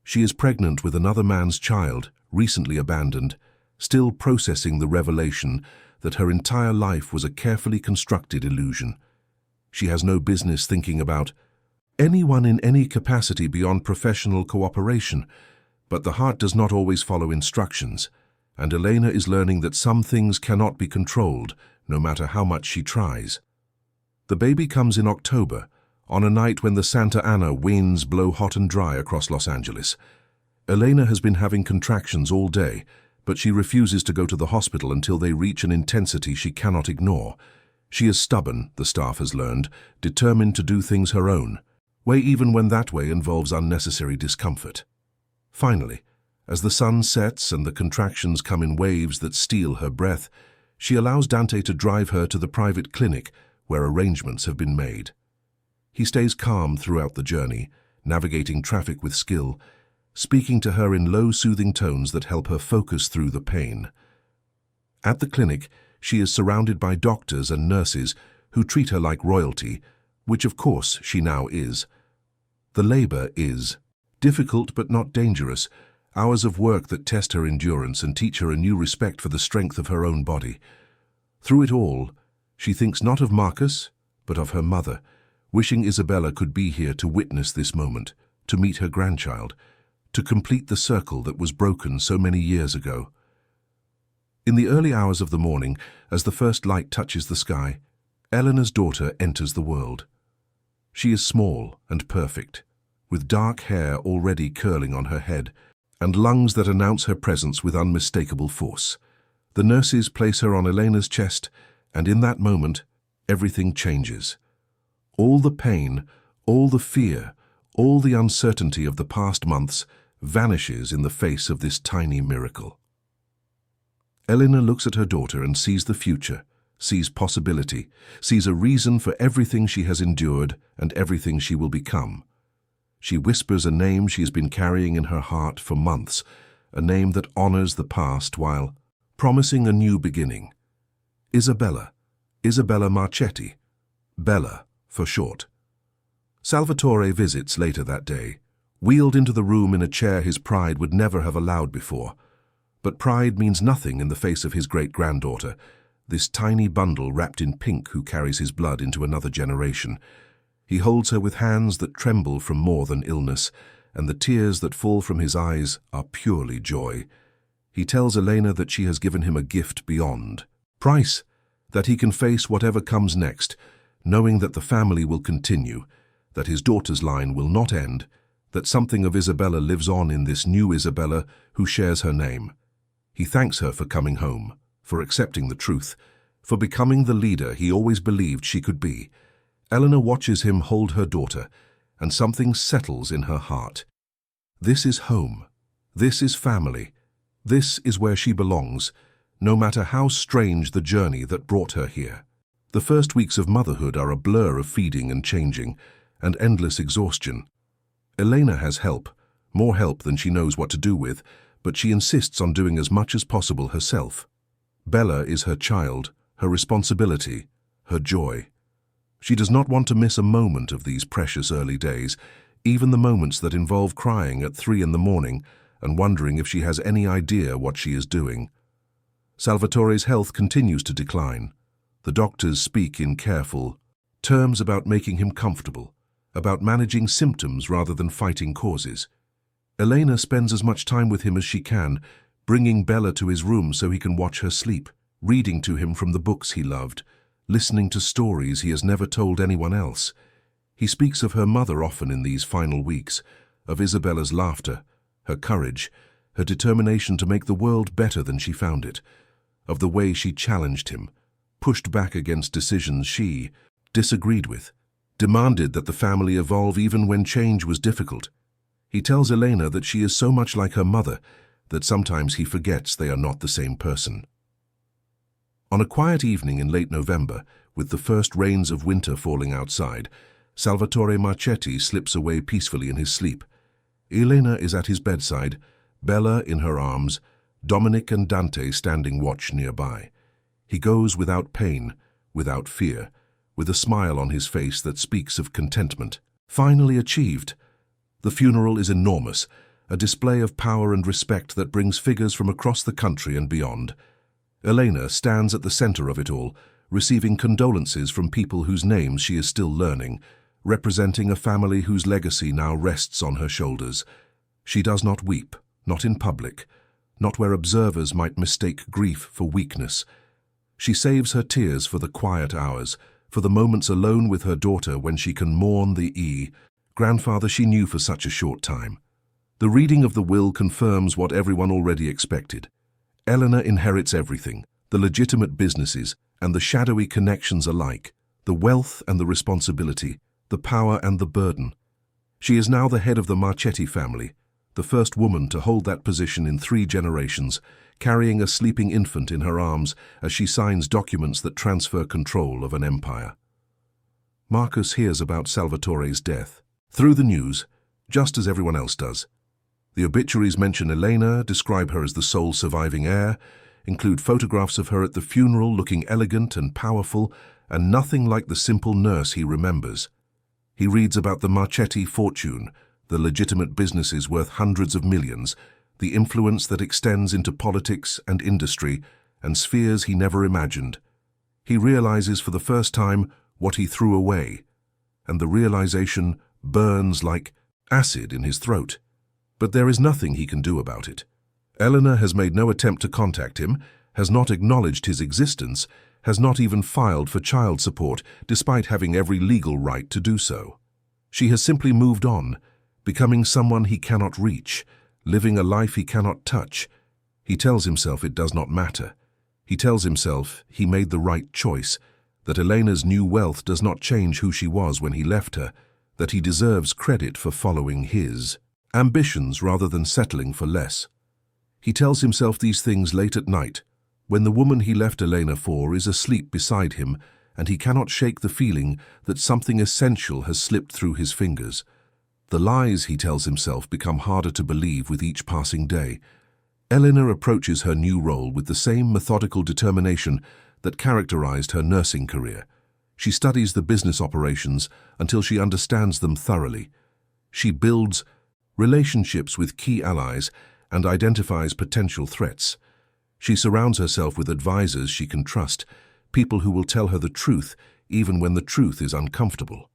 She is pregnant with another man's child, recently abandoned, still processing the revelation that her entire life was a carefully constructed illusion. She has no business thinking about anyone in any capacity beyond professional cooperation, but the heart does not always follow instructions, and Elena is learning that some things cannot be controlled, no matter how much she tries. The baby comes in October, on a night when the Santa Ana winds blow hot and dry across Los Angeles. Elena has been having contractions all day, but she refuses to go to the hospital until they reach an intensity she cannot ignore. She is stubborn, the staff has learned, determined to do things her own way, even when that way involves unnecessary discomfort. Finally, as the sun sets and the contractions come in waves that steal her breath, she allows Dante to drive her to the private clinic where arrangements have been made. He stays calm throughout the journey, navigating traffic with skill, speaking to her in low, soothing tones that help her focus through the pain. At the clinic, she is surrounded by doctors and nurses who treat her like royalty, which of course she now is. The labor is difficult but not dangerous, hours of work that test her endurance and teach her a new respect for the strength of her own body. Through it all, she thinks not of Marcus, but of her mother, wishing Isabella could be here to witness this moment, to meet her grandchild, to complete the circle that was broken so many years ago. In the early hours of the morning, as the first light touches the sky, Eleanor's daughter enters the world. She is small and perfect, with dark hair already curling on her head, and lungs that announce her presence with unmistakable force. The nurses place her on Elena's chest, and in that moment, everything changes. All the pain, all the fear, all the uncertainty of the past months vanishes in the face of this tiny miracle. Elena looks at her daughter and sees the future, sees possibility, sees a reason for everything she has endured and everything she will become. She whispers a name she has been carrying in her heart for months, a name that honors the past while promising a new beginning. Isabella. Isabella Marchetti. Bella, for short. Salvatore visits later that day, wheeled into the room in a chair his pride would never have allowed before. But pride means nothing in the face of his great-granddaughter, this tiny bundle wrapped in pink who carries his blood into another generation. He holds her with hands that tremble from more than illness, and the tears that fall from his eyes are purely joy. He tells Elena that she has given him a gift beyond price, that he can face whatever comes next, knowing that the family will continue, that his daughter's line will not end, that something of Isabella lives on in this new Isabella who shares her name. He thanks her for coming home, for accepting the truth, for becoming the leader he always believed she could be. Elena watches him hold her daughter, and something settles in her heart. This is home. This is family. This is where she belongs, no matter how strange the journey that brought her here. The first weeks of motherhood are a blur of feeding and changing, and endless exhaustion. Elena has help, more help than she knows what to do with, but she insists on doing as much as possible herself. Bella is her child, her responsibility, her joy. She does not want to miss a moment of these precious early days, even the moments that involve crying at 3 in the morning and wondering if she has any idea what she is doing. Salvatore's health continues to decline. The doctors speak in careful terms about making him comfortable, about managing symptoms rather than fighting causes. Elena spends as much time with him as she can, bringing Bella to his room so he can watch her sleep, reading to him from the books he loved, listening to stories he has never told anyone else. He speaks of her mother often in these final weeks, of Isabella's laughter, her courage, her determination to make the world better than she found it, of the way she challenged him, pushed back against decisions she disagreed with, demanded that the family evolve even when change was difficult. He tells Elena that she is so much like her mother that sometimes he forgets they are not the same person. On a quiet evening in late November, with the first rains of winter falling outside, Salvatore Marchetti slips away peacefully in his sleep. Elena is at his bedside, Bella in her arms, Dominic and Dante standing watch nearby. He goes without pain, without fear, with a smile on his face that speaks of contentment. Finally achieved. The funeral is enormous, a display of power and respect that brings figures from across the country and beyond. Elena stands at the center of it all, receiving condolences from people whose names she is still learning, representing a family whose legacy now rests on her shoulders. She does not weep, not in public, not where observers might mistake grief for weakness. She saves her tears for the quiet hours, for the moments alone with her daughter when she can mourn the grandfather she knew for such a short time. The reading of the will confirms what everyone already expected. Elena inherits everything, the legitimate businesses and the shadowy connections alike, the wealth and the responsibility, the power and the burden. She is now the head of the Marchetti family, the first woman to hold that position in 3 generations, carrying a sleeping infant in her arms as she signs documents that transfer control of an empire. Marcus hears about Salvatore's death through the news, just as everyone else does. The obituaries mention Elena, describe her as the sole surviving heir, include photographs of her at the funeral looking elegant and powerful, and nothing like the simple nurse he remembers. He reads about the Marchetti fortune, the legitimate businesses worth hundreds of millions, the influence that extends into politics and industry, and spheres he never imagined. He realizes for the first time what he threw away, and the realization burns like acid in his throat. But there is nothing he can do about it. Elena has made no attempt to contact him, has not acknowledged his existence, has not even filed for child support, despite having every legal right to do so. She has simply moved on, becoming someone he cannot reach, living a life he cannot touch. He tells himself it does not matter. He tells himself he made the right choice, that Elena's new wealth does not change who she was when he left her, that he deserves credit for following his ambitions rather than settling for less. He tells himself these things late at night, when the woman he left Elena for is asleep beside him and he cannot shake the feeling that something essential has slipped through his fingers. The lies, he tells himself, become harder to believe with each passing day. Elena approaches her new role with the same methodical determination that characterized her nursing career. She studies the business operations until she understands them thoroughly. She builds relationships with key allies and identifies potential threats. She surrounds herself with advisors she can trust, people who will tell her the truth even when the truth is uncomfortable.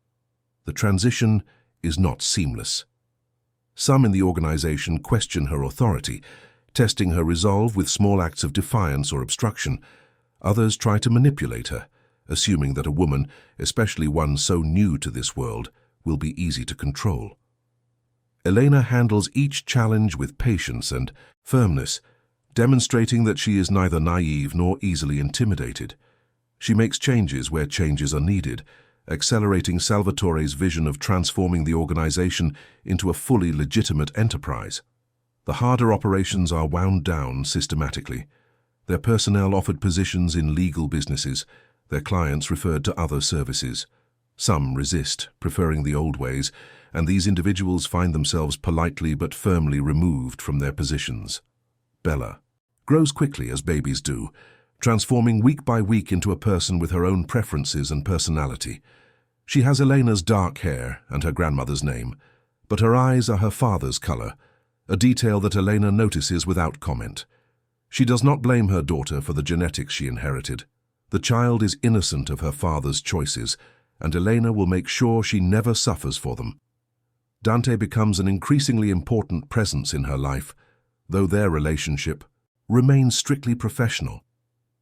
The transition is not seamless. Some in the organization question her authority, testing her resolve with small acts of defiance or obstruction. Others try to manipulate her, assuming that a woman, especially one so new to this world, will be easy to control. Elena handles each challenge with patience and firmness, demonstrating that she is neither naive nor easily intimidated. She makes changes where changes are needed, accelerating Salvatore's vision of transforming the organization into a fully legitimate enterprise. The harder operations are wound down systematically. Their personnel offered positions in legal businesses, their clients referred to other services. Some resist, preferring the old ways, and these individuals find themselves politely but firmly removed from their positions. Bella grows quickly as babies do, transforming week by week into a person with her own preferences and personality. She has Elena's dark hair and her grandmother's name, but her eyes are her father's color, a detail that Elena notices without comment. She does not blame her daughter for the genetics she inherited. The child is innocent of her father's choices, and Elena will make sure she never suffers for them. Dante becomes an increasingly important presence in her life, though their relationship remains strictly professional.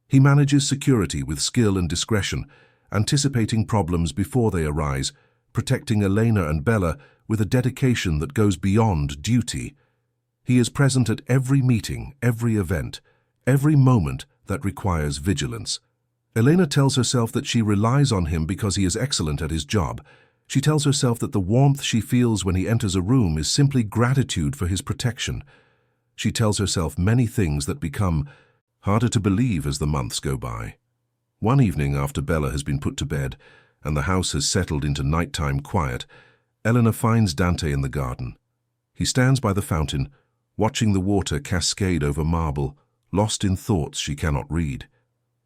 He manages security with skill and discretion, anticipating problems before they arise, protecting Elena and Bella with a dedication that goes beyond duty. He is present at every meeting, every event, every moment that requires vigilance. Elena tells herself that she relies on him because he is excellent at his job. She tells herself that the warmth she feels when he enters a room is simply gratitude for his protection. She tells herself many things that become harder to believe as the months go by. One evening after Bella has been put to bed and the house has settled into nighttime quiet, Elena finds Dante in the garden. He stands by the fountain, watching the water cascade over marble, lost in thoughts she cannot read.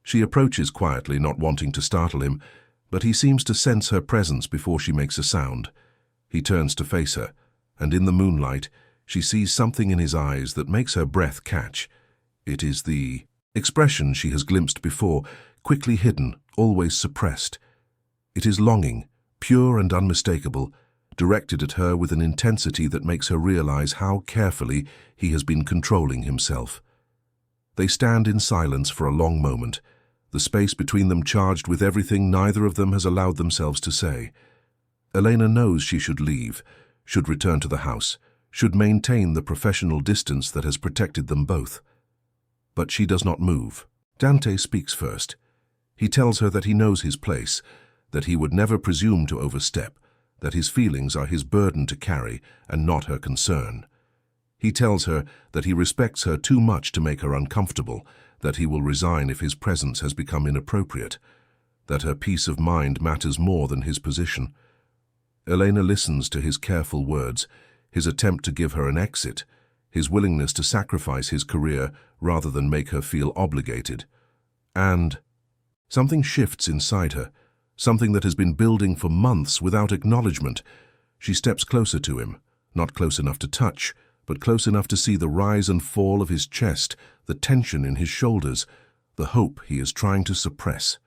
She approaches quietly, not wanting to startle him, but he seems to sense her presence before she makes a sound. He turns to face her, and in the moonlight, she sees something in his eyes that makes her breath catch. It is the expression she has glimpsed before, quickly hidden, always suppressed. It is longing, pure and unmistakable, directed at her with an intensity that makes her realize how carefully he has been controlling himself. They stand in silence for a long moment, the space between them charged with everything neither of them has allowed themselves to say. Elena knows she should leave, should return to the house, should maintain the professional distance that has protected them both. But she does not move. Dante speaks first. He tells her that he knows his place, that he would never presume to overstep, that his feelings are his burden to carry and not her concern. He tells her that he respects her too much to make her uncomfortable, that he will resign if his presence has become inappropriate, that her peace of mind matters more than his position. Elena listens to his careful words, his attempt to give her an exit, his willingness to sacrifice his career rather than make her feel obligated. And something shifts inside her, something that has been building for months without acknowledgement. She steps closer to him, not close enough to touch, but close enough to see the rise and fall of his chest, the tension in his shoulders, the hope he is trying to suppress.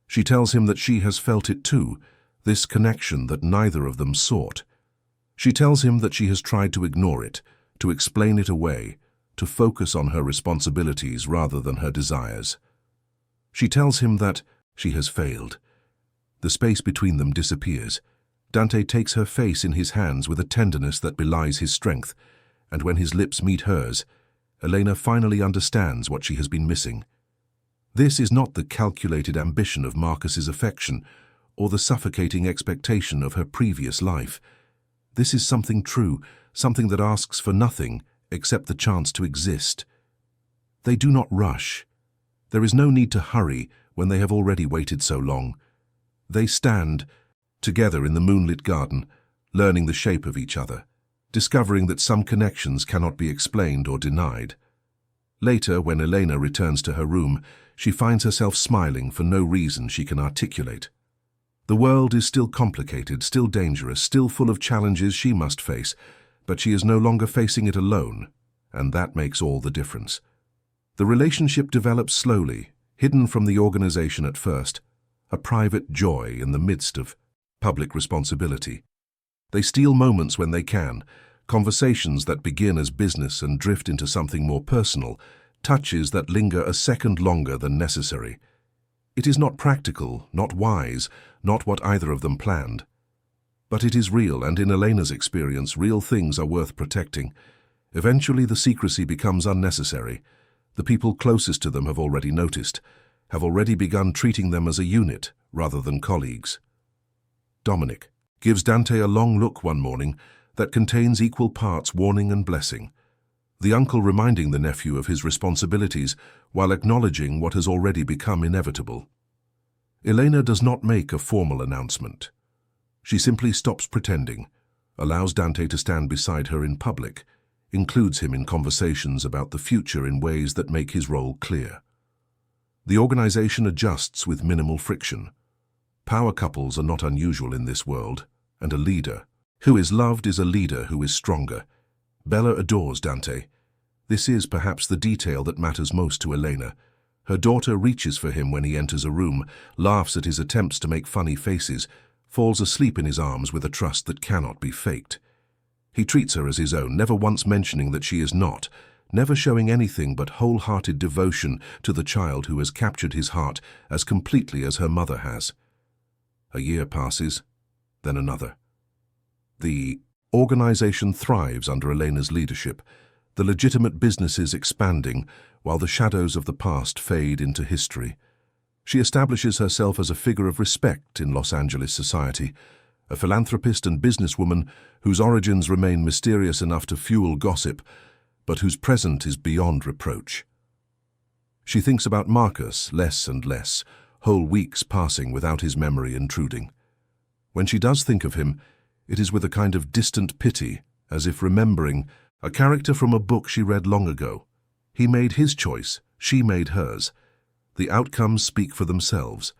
She tells him that she has felt it too, this connection that neither of them sought. She tells him that she has tried to ignore it, to explain it away, to focus on her responsibilities rather than her desires. She tells him that she has failed. The space between them disappears. Dante takes her face in his hands with a tenderness that belies his strength, and when his lips meet hers, Elena finally understands what she has been missing. This is not the calculated ambition of Marcus's affection or the suffocating expectation of her previous life. This is something true, something that asks for nothing except the chance to exist. They do not rush. There is no need to hurry when they have already waited so long. They stand together in the moonlit garden, learning the shape of each other, discovering that some connections cannot be explained or denied. Later, when Elena returns to her room, she finds herself smiling for no reason she can articulate. The world is still complicated, still dangerous, still full of challenges she must face, but she is no longer facing it alone, and that makes all the difference. The relationship develops slowly, hidden from the organization at first, a private joy in the midst of public responsibility. They steal moments when they can, conversations that begin as business and drift into something more personal, touches that linger a second longer than necessary. It is not practical, not wise, not what either of them planned. But it is real, and in Elena's experience, real things are worth protecting. Eventually the secrecy becomes unnecessary. The people closest to them have already noticed, have already begun treating them as a unit rather than colleagues. Dominic gives Dante a long look one morning that contains equal parts warning and blessing. The uncle reminding the nephew of his responsibilities while acknowledging what has already become inevitable. Elena does not make a formal announcement. She simply stops pretending, allows Dante to stand beside her in public, includes him in conversations about the future in ways that make his role clear. The organization adjusts with minimal friction. Power couples are not unusual in this world, and a leader who is loved is a leader who is stronger. Bella adores Dante. This is perhaps the detail that matters most to Elena. Her daughter reaches for him when he enters a room, laughs at his attempts to make funny faces, falls asleep in his arms with a trust that cannot be faked. He treats her as his own, never once mentioning that she is not, never showing anything but wholehearted devotion to the child who has captured his heart as completely as her mother has. A year passes, then another. The organization thrives under Elena's leadership, the legitimate businesses expanding while the shadows of the past fade into history. She establishes herself as a figure of respect in Los Angeles society, a philanthropist and businesswoman whose origins remain mysterious enough to fuel gossip, but whose present is beyond reproach. She thinks about Marcus less and less, whole weeks passing without his memory intruding. When she does think of him, it is with a kind of distant pity, as if remembering a character from a book she read long ago. He made his choice, she made hers. The outcomes speak for themselves.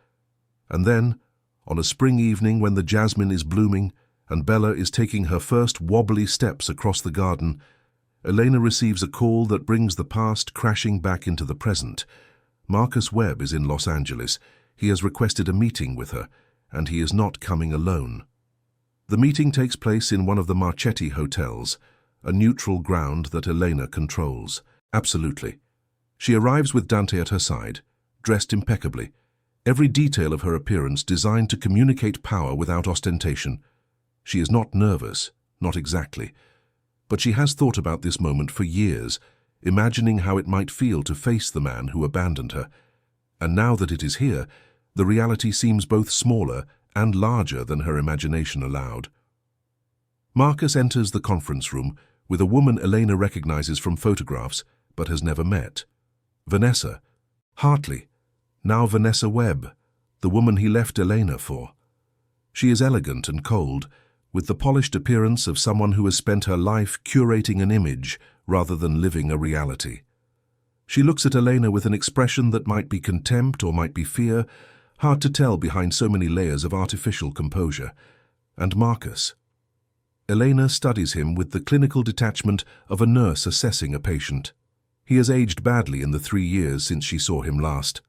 And then, on a spring evening when the jasmine is blooming and Bella is taking her first wobbly steps across the garden, Elena receives a call that brings the past crashing back into the present. Marcus Webb is in Los Angeles. He has requested a meeting with her, and he is not coming alone. The meeting takes place in one of the Marchetti hotels, a neutral ground that Elena controls. Absolutely. She arrives with Dante at her side, dressed impeccably, every detail of her appearance designed to communicate power without ostentation. She is not nervous, not exactly, but she has thought about this moment for years, imagining how it might feel to face the man who abandoned her. And now that it is here, the reality seems both smaller and larger than her imagination allowed. Marcus enters the conference room with a woman Elena recognizes from photographs but has never met. Vanessa Hartley, now Vanessa Webb, the woman he left Elena for. She is elegant and cold, with the polished appearance of someone who has spent her life curating an image rather than living a reality. She looks at Elena with an expression that might be contempt or might be fear, hard to tell behind so many layers of artificial composure. And Marcus. Elena studies him with the clinical detachment of a nurse assessing a patient. He has aged badly in the 3 years since she saw him last.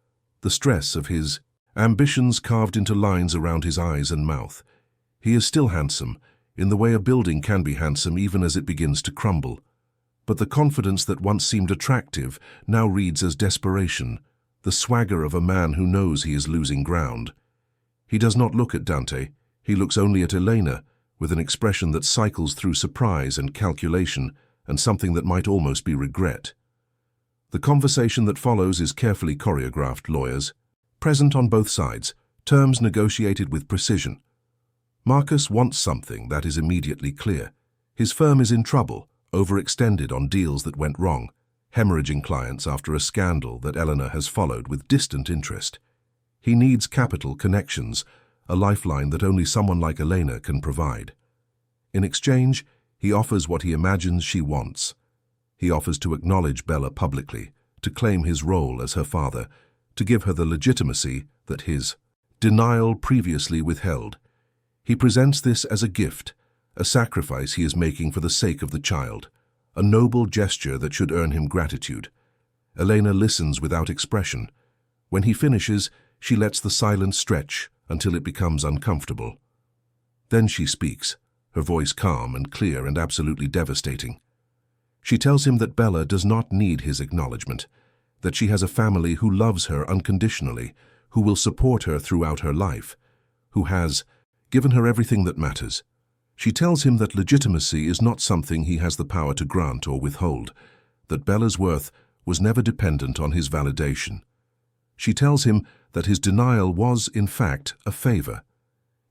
The stress of his ambitions carved into lines around his eyes and mouth. He is still handsome, in the way a building can be handsome even as it begins to crumble. But the confidence that once seemed attractive now reads as desperation, the swagger of a man who knows he is losing ground. He does not look at Dante, he looks only at Elena, with an expression that cycles through surprise and calculation and something that might almost be regret. The conversation that follows is carefully choreographed, lawyers, present on both sides, terms negotiated with precision. Marcus wants something that is immediately clear. His firm is in trouble, overextended on deals that went wrong, hemorrhaging clients after a scandal that Eleanor has followed with distant interest. He needs capital connections, a lifeline that only someone like Elena can provide. In exchange, he offers what he imagines she wants. He offers to acknowledge Bella publicly, to claim his role as her father, to give her the legitimacy that his denial previously withheld. He presents this as a gift, a sacrifice he is making for the sake of the child, a noble gesture that should earn him gratitude. Elena listens without expression. When he finishes, she lets the silence stretch until it becomes uncomfortable. Then she speaks, her voice calm and clear and absolutely devastating. She tells him that Bella does not need his acknowledgement, that she has a family who loves her unconditionally, who will support her throughout her life, who has given her everything that matters. She tells him that legitimacy is not something he has the power to grant or withhold, that Bella's worth was never dependent on his validation. She tells him that his denial was, in fact, a favor.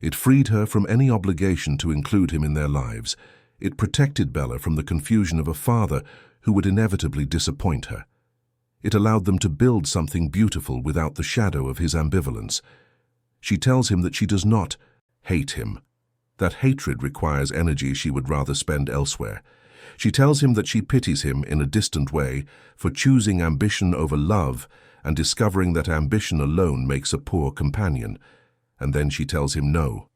It freed her from any obligation to include him in their lives. It protected Bella from the confusion of a father who would inevitably disappoint her. It allowed them to build something beautiful without the shadow of his ambivalence. She tells him that she does not hate him, that hatred requires energy she would rather spend elsewhere. She tells him that she pities him in a distant way for choosing ambition over love and discovering that ambition alone makes a poor companion. And then she tells him no.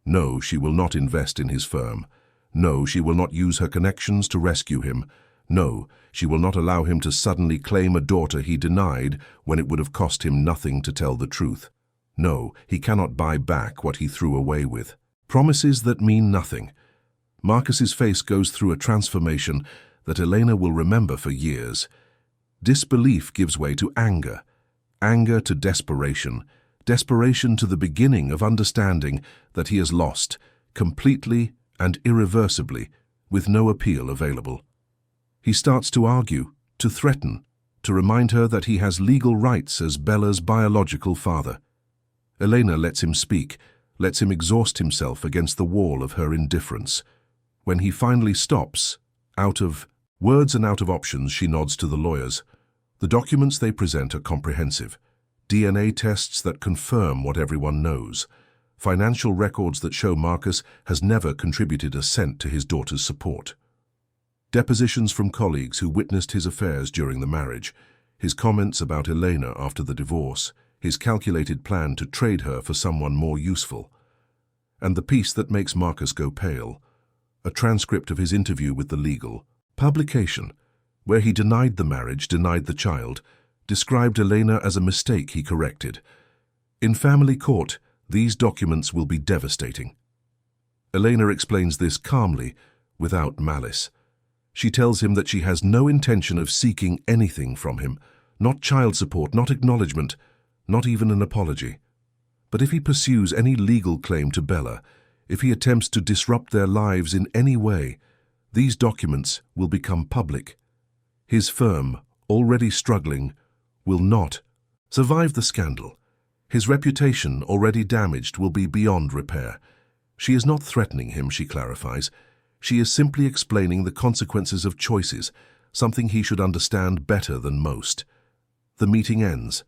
No, she will not invest in his firm. No, she will not use her connections to rescue him. No, she will not allow him to suddenly claim a daughter he denied when it would have cost him nothing to tell the truth. No, he cannot buy back what he threw away with. Promises that mean nothing. Marcus's face goes through a transformation that Elena will remember for years. Disbelief gives way to anger, anger to desperation, desperation to the beginning of understanding that he has lost, completely and irreversibly, with no appeal available. He starts to argue, to threaten, to remind her that he has legal rights as Bella's biological father. Elena lets him speak, lets him exhaust himself against the wall of her indifference. When he finally stops, out of words and out of options, she nods to the lawyers. The documents they present are comprehensive. DNA tests that confirm what everyone knows. Financial records that show Marcus has never contributed a cent to his daughter's support. Depositions from colleagues who witnessed his affairs during the marriage, his comments about Elena after the divorce, his calculated plan to trade her for someone more useful. And the piece that makes Marcus go pale, a transcript of his interview with the legal publication, where he denied the marriage, denied the child, described Elena as a mistake he corrected. In family court, these documents will be devastating. Elena explains this calmly, without malice. She tells him that she has no intention of seeking anything from him, not child support, not acknowledgement, not even an apology. But if he pursues any legal claim to Bella, if he attempts to disrupt their lives in any way, these documents will become public. His firm, already struggling, will not survive the scandal. His reputation, already damaged, will be beyond repair. She is not threatening him, she clarifies. She is simply explaining the consequences of choices, something he should understand better than most. The meeting ends.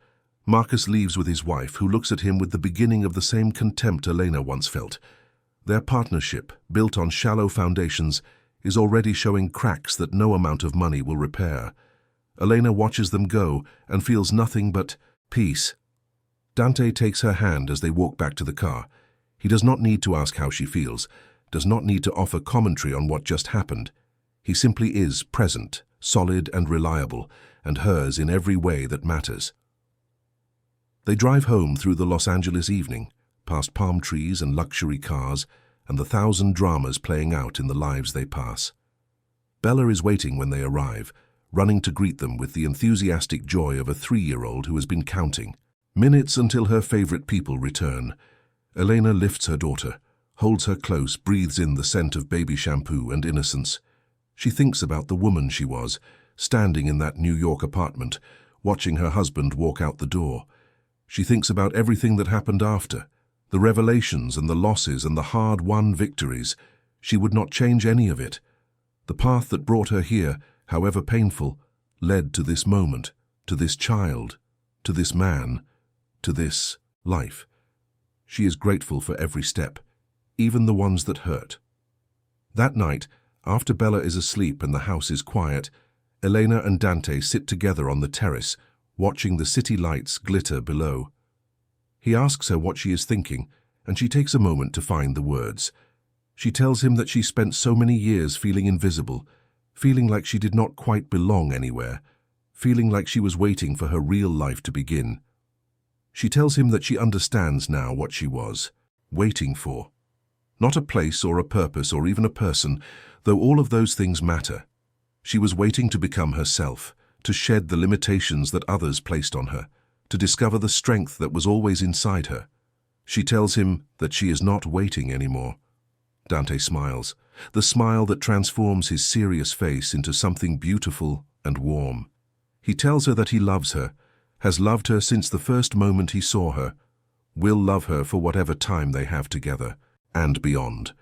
Marcus leaves with his wife, who looks at him with the beginning of the same contempt Elena once felt. Their partnership, built on shallow foundations, is already showing cracks that no amount of money will repair. Elena watches them go and feels nothing but peace. Dante takes her hand as they walk back to the car. He does not need to ask how she feels, does not need to offer commentary on what just happened. He simply is present, solid and reliable, and hers in every way that matters. They drive home through the Los Angeles evening, past palm trees and luxury cars, and the 1,000 dramas playing out in the lives they pass. Bella is waiting when they arrive, running to greet them with the enthusiastic joy of a 3-year-old who has been counting. Minutes until her favorite people return. Elena lifts her daughter, holds her close, breathes in the scent of baby shampoo and innocence. She thinks about the woman she was, standing in that New York apartment, watching her husband walk out the door. She thinks about everything that happened after, The revelations and the losses and the hard-won victories, she would not change any of it. The path that brought her here, however painful, led to this moment, to this child, to this man, to this life. She is grateful for every step, even the ones that hurt. That night, after Bella is asleep and the house is quiet, Elena and Dante sit together on the terrace, watching the city lights glitter below. He asks her what she is thinking, and she takes a moment to find the words. She tells him that she spent so many years feeling invisible, feeling like she did not quite belong anywhere, feeling like she was waiting for her real life to begin. She tells him that she understands now what she was waiting for. Not a place or a purpose or even a person, though all of those things matter. She was waiting to become herself, to shed the limitations that others placed on her, to discover the strength that was always inside her. She tells him that she is not waiting anymore. Dante smiles, the smile that transforms his serious face into something beautiful and warm. He tells her that he loves her, has loved her since the first moment he saw her, will love her for whatever time they have together, and beyond.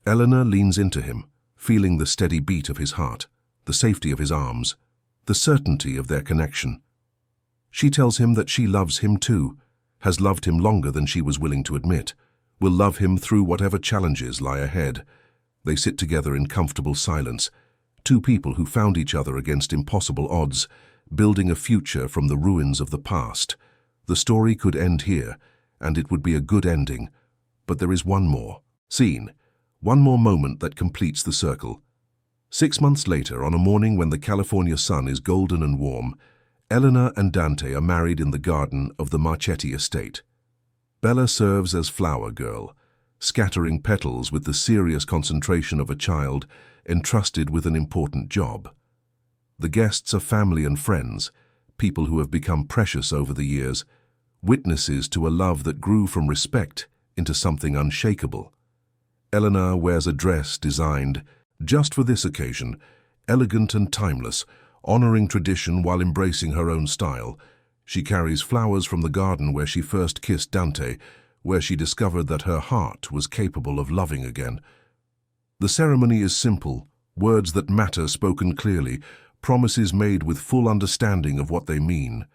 Eleanor leans into him, feeling the steady beat of his heart, the safety of his arms, the certainty of their connection. She tells him that she loves him too, has loved him longer than she was willing to admit, will love him through whatever challenges lie ahead. They sit together in comfortable silence, two people who found each other against impossible odds, building a future from the ruins of the past. The story could end here, and it would be a good ending, but there is one more scene, one more moment that completes the circle. 6 months later, on a morning when the California sun is golden and warm, Eleanor and Dante are married in the garden of the Marchetti estate. Bella serves as flower girl, scattering petals with the serious concentration of a child entrusted with an important job. The guests are family and friends, people who have become precious over the years, witnesses to a love that grew from respect into something unshakable. Eleanor wears a dress designed just for this occasion, elegant and timeless, honoring tradition while embracing her own style. She carries flowers from the garden where she first kissed Dante, where she discovered that her heart was capable of loving again. The ceremony is simple, words that matter spoken clearly, promises made with full understanding of what they mean.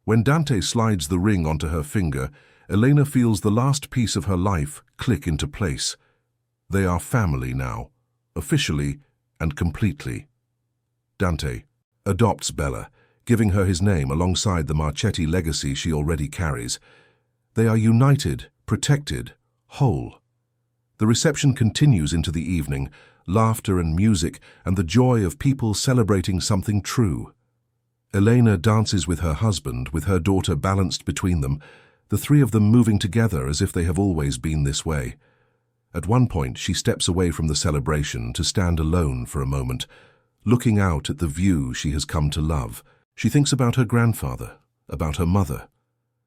When Dante slides the ring onto her finger, Elena feels the last piece of her life click into place. They are family now, officially and completely. Dante adopts Bella, giving her his name alongside the Marchetti legacy she already carries. They are united, protected, whole. The reception continues into the evening, laughter and music and the joy of people celebrating something true. Elena dances with her husband, with her daughter balanced between them, the three of them moving together as if they have always been this way. At one point, she steps away from the celebration to stand alone for a moment, looking out at the view she has come to love. She thinks about her grandfather, about her mother,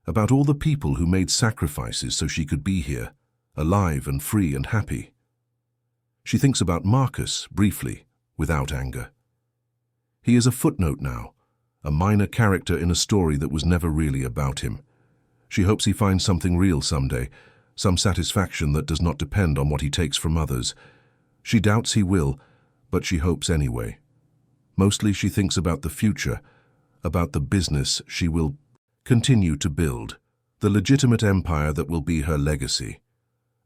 about all the people who made sacrifices so she could be here, alive and free and happy. She thinks about Marcus, briefly, without anger. He is a footnote now, a minor character in a story that was never really about him. She hopes he finds something real someday, some satisfaction that does not depend on what he takes from others. She doubts he will, but she hopes anyway. Mostly she thinks about the future, about the business she will continue to build, the legitimate empire that will be her legacy,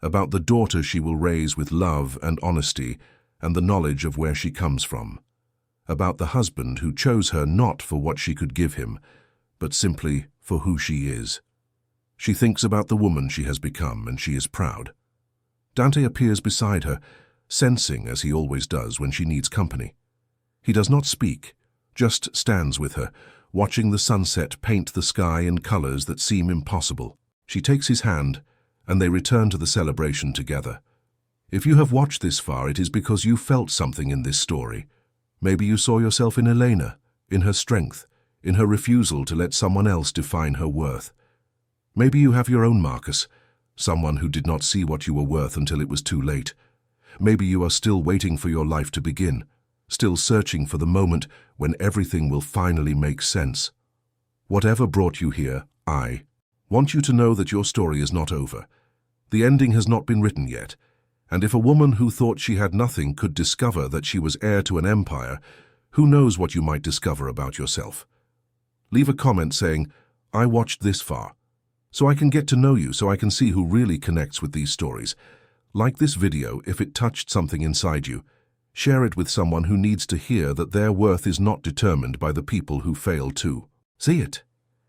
about the daughter she will raise with love and honesty and the knowledge of where she comes from, about the husband who chose her not for what she could give him, but simply for who she is. She thinks about the woman she has become, and she is proud. Dante appears beside her, sensing as he always does when she needs company. He does not speak, just stands with her, watching the sunset paint the sky in colors that seem impossible. She takes his hand, and they return to the celebration together. If you have watched this far, it is because you felt something in this story. Maybe you saw yourself in Elena, in her strength, in her refusal to let someone else define her worth. Maybe you have your own Marcus, someone who did not see what you were worth until it was too late. Maybe you are still waiting for your life to begin, still searching for the moment when everything will finally make sense. Whatever brought you here, I Want you to know that your story is not over. The ending has not been written yet, and if a woman who thought she had nothing could discover that she was heir to an empire, who knows what you might discover about yourself. Leave a comment saying, "I watched this far," so I can get to know you, so I can see who really connects with these stories. Like this video if it touched something inside you. Share it with someone who needs to hear that their worth is not determined by the people who fail to see it.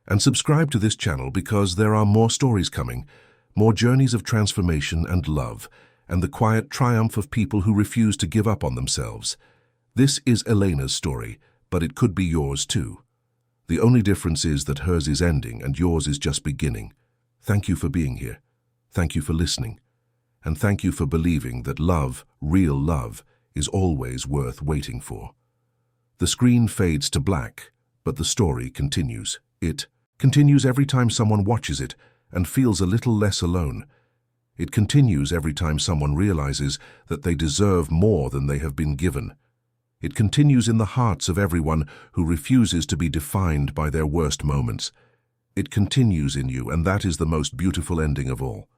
And subscribe to this channel because there are more stories coming, more journeys of transformation and love, and the quiet triumph of people who refuse to give up on themselves. This is Elena's story, but it could be yours too. The only difference is that hers is ending and yours is just beginning. Thank you for being here. Thank you for listening. And thank you for believing that love, real love, is always worth waiting for. The screen fades to black, but the story continues. It continues every time someone watches it and feels a little less alone. It continues every time someone realizes that they deserve more than they have been given. It continues in the hearts of everyone who refuses to be defined by their worst moments. It continues in you, and that is the most beautiful ending of all.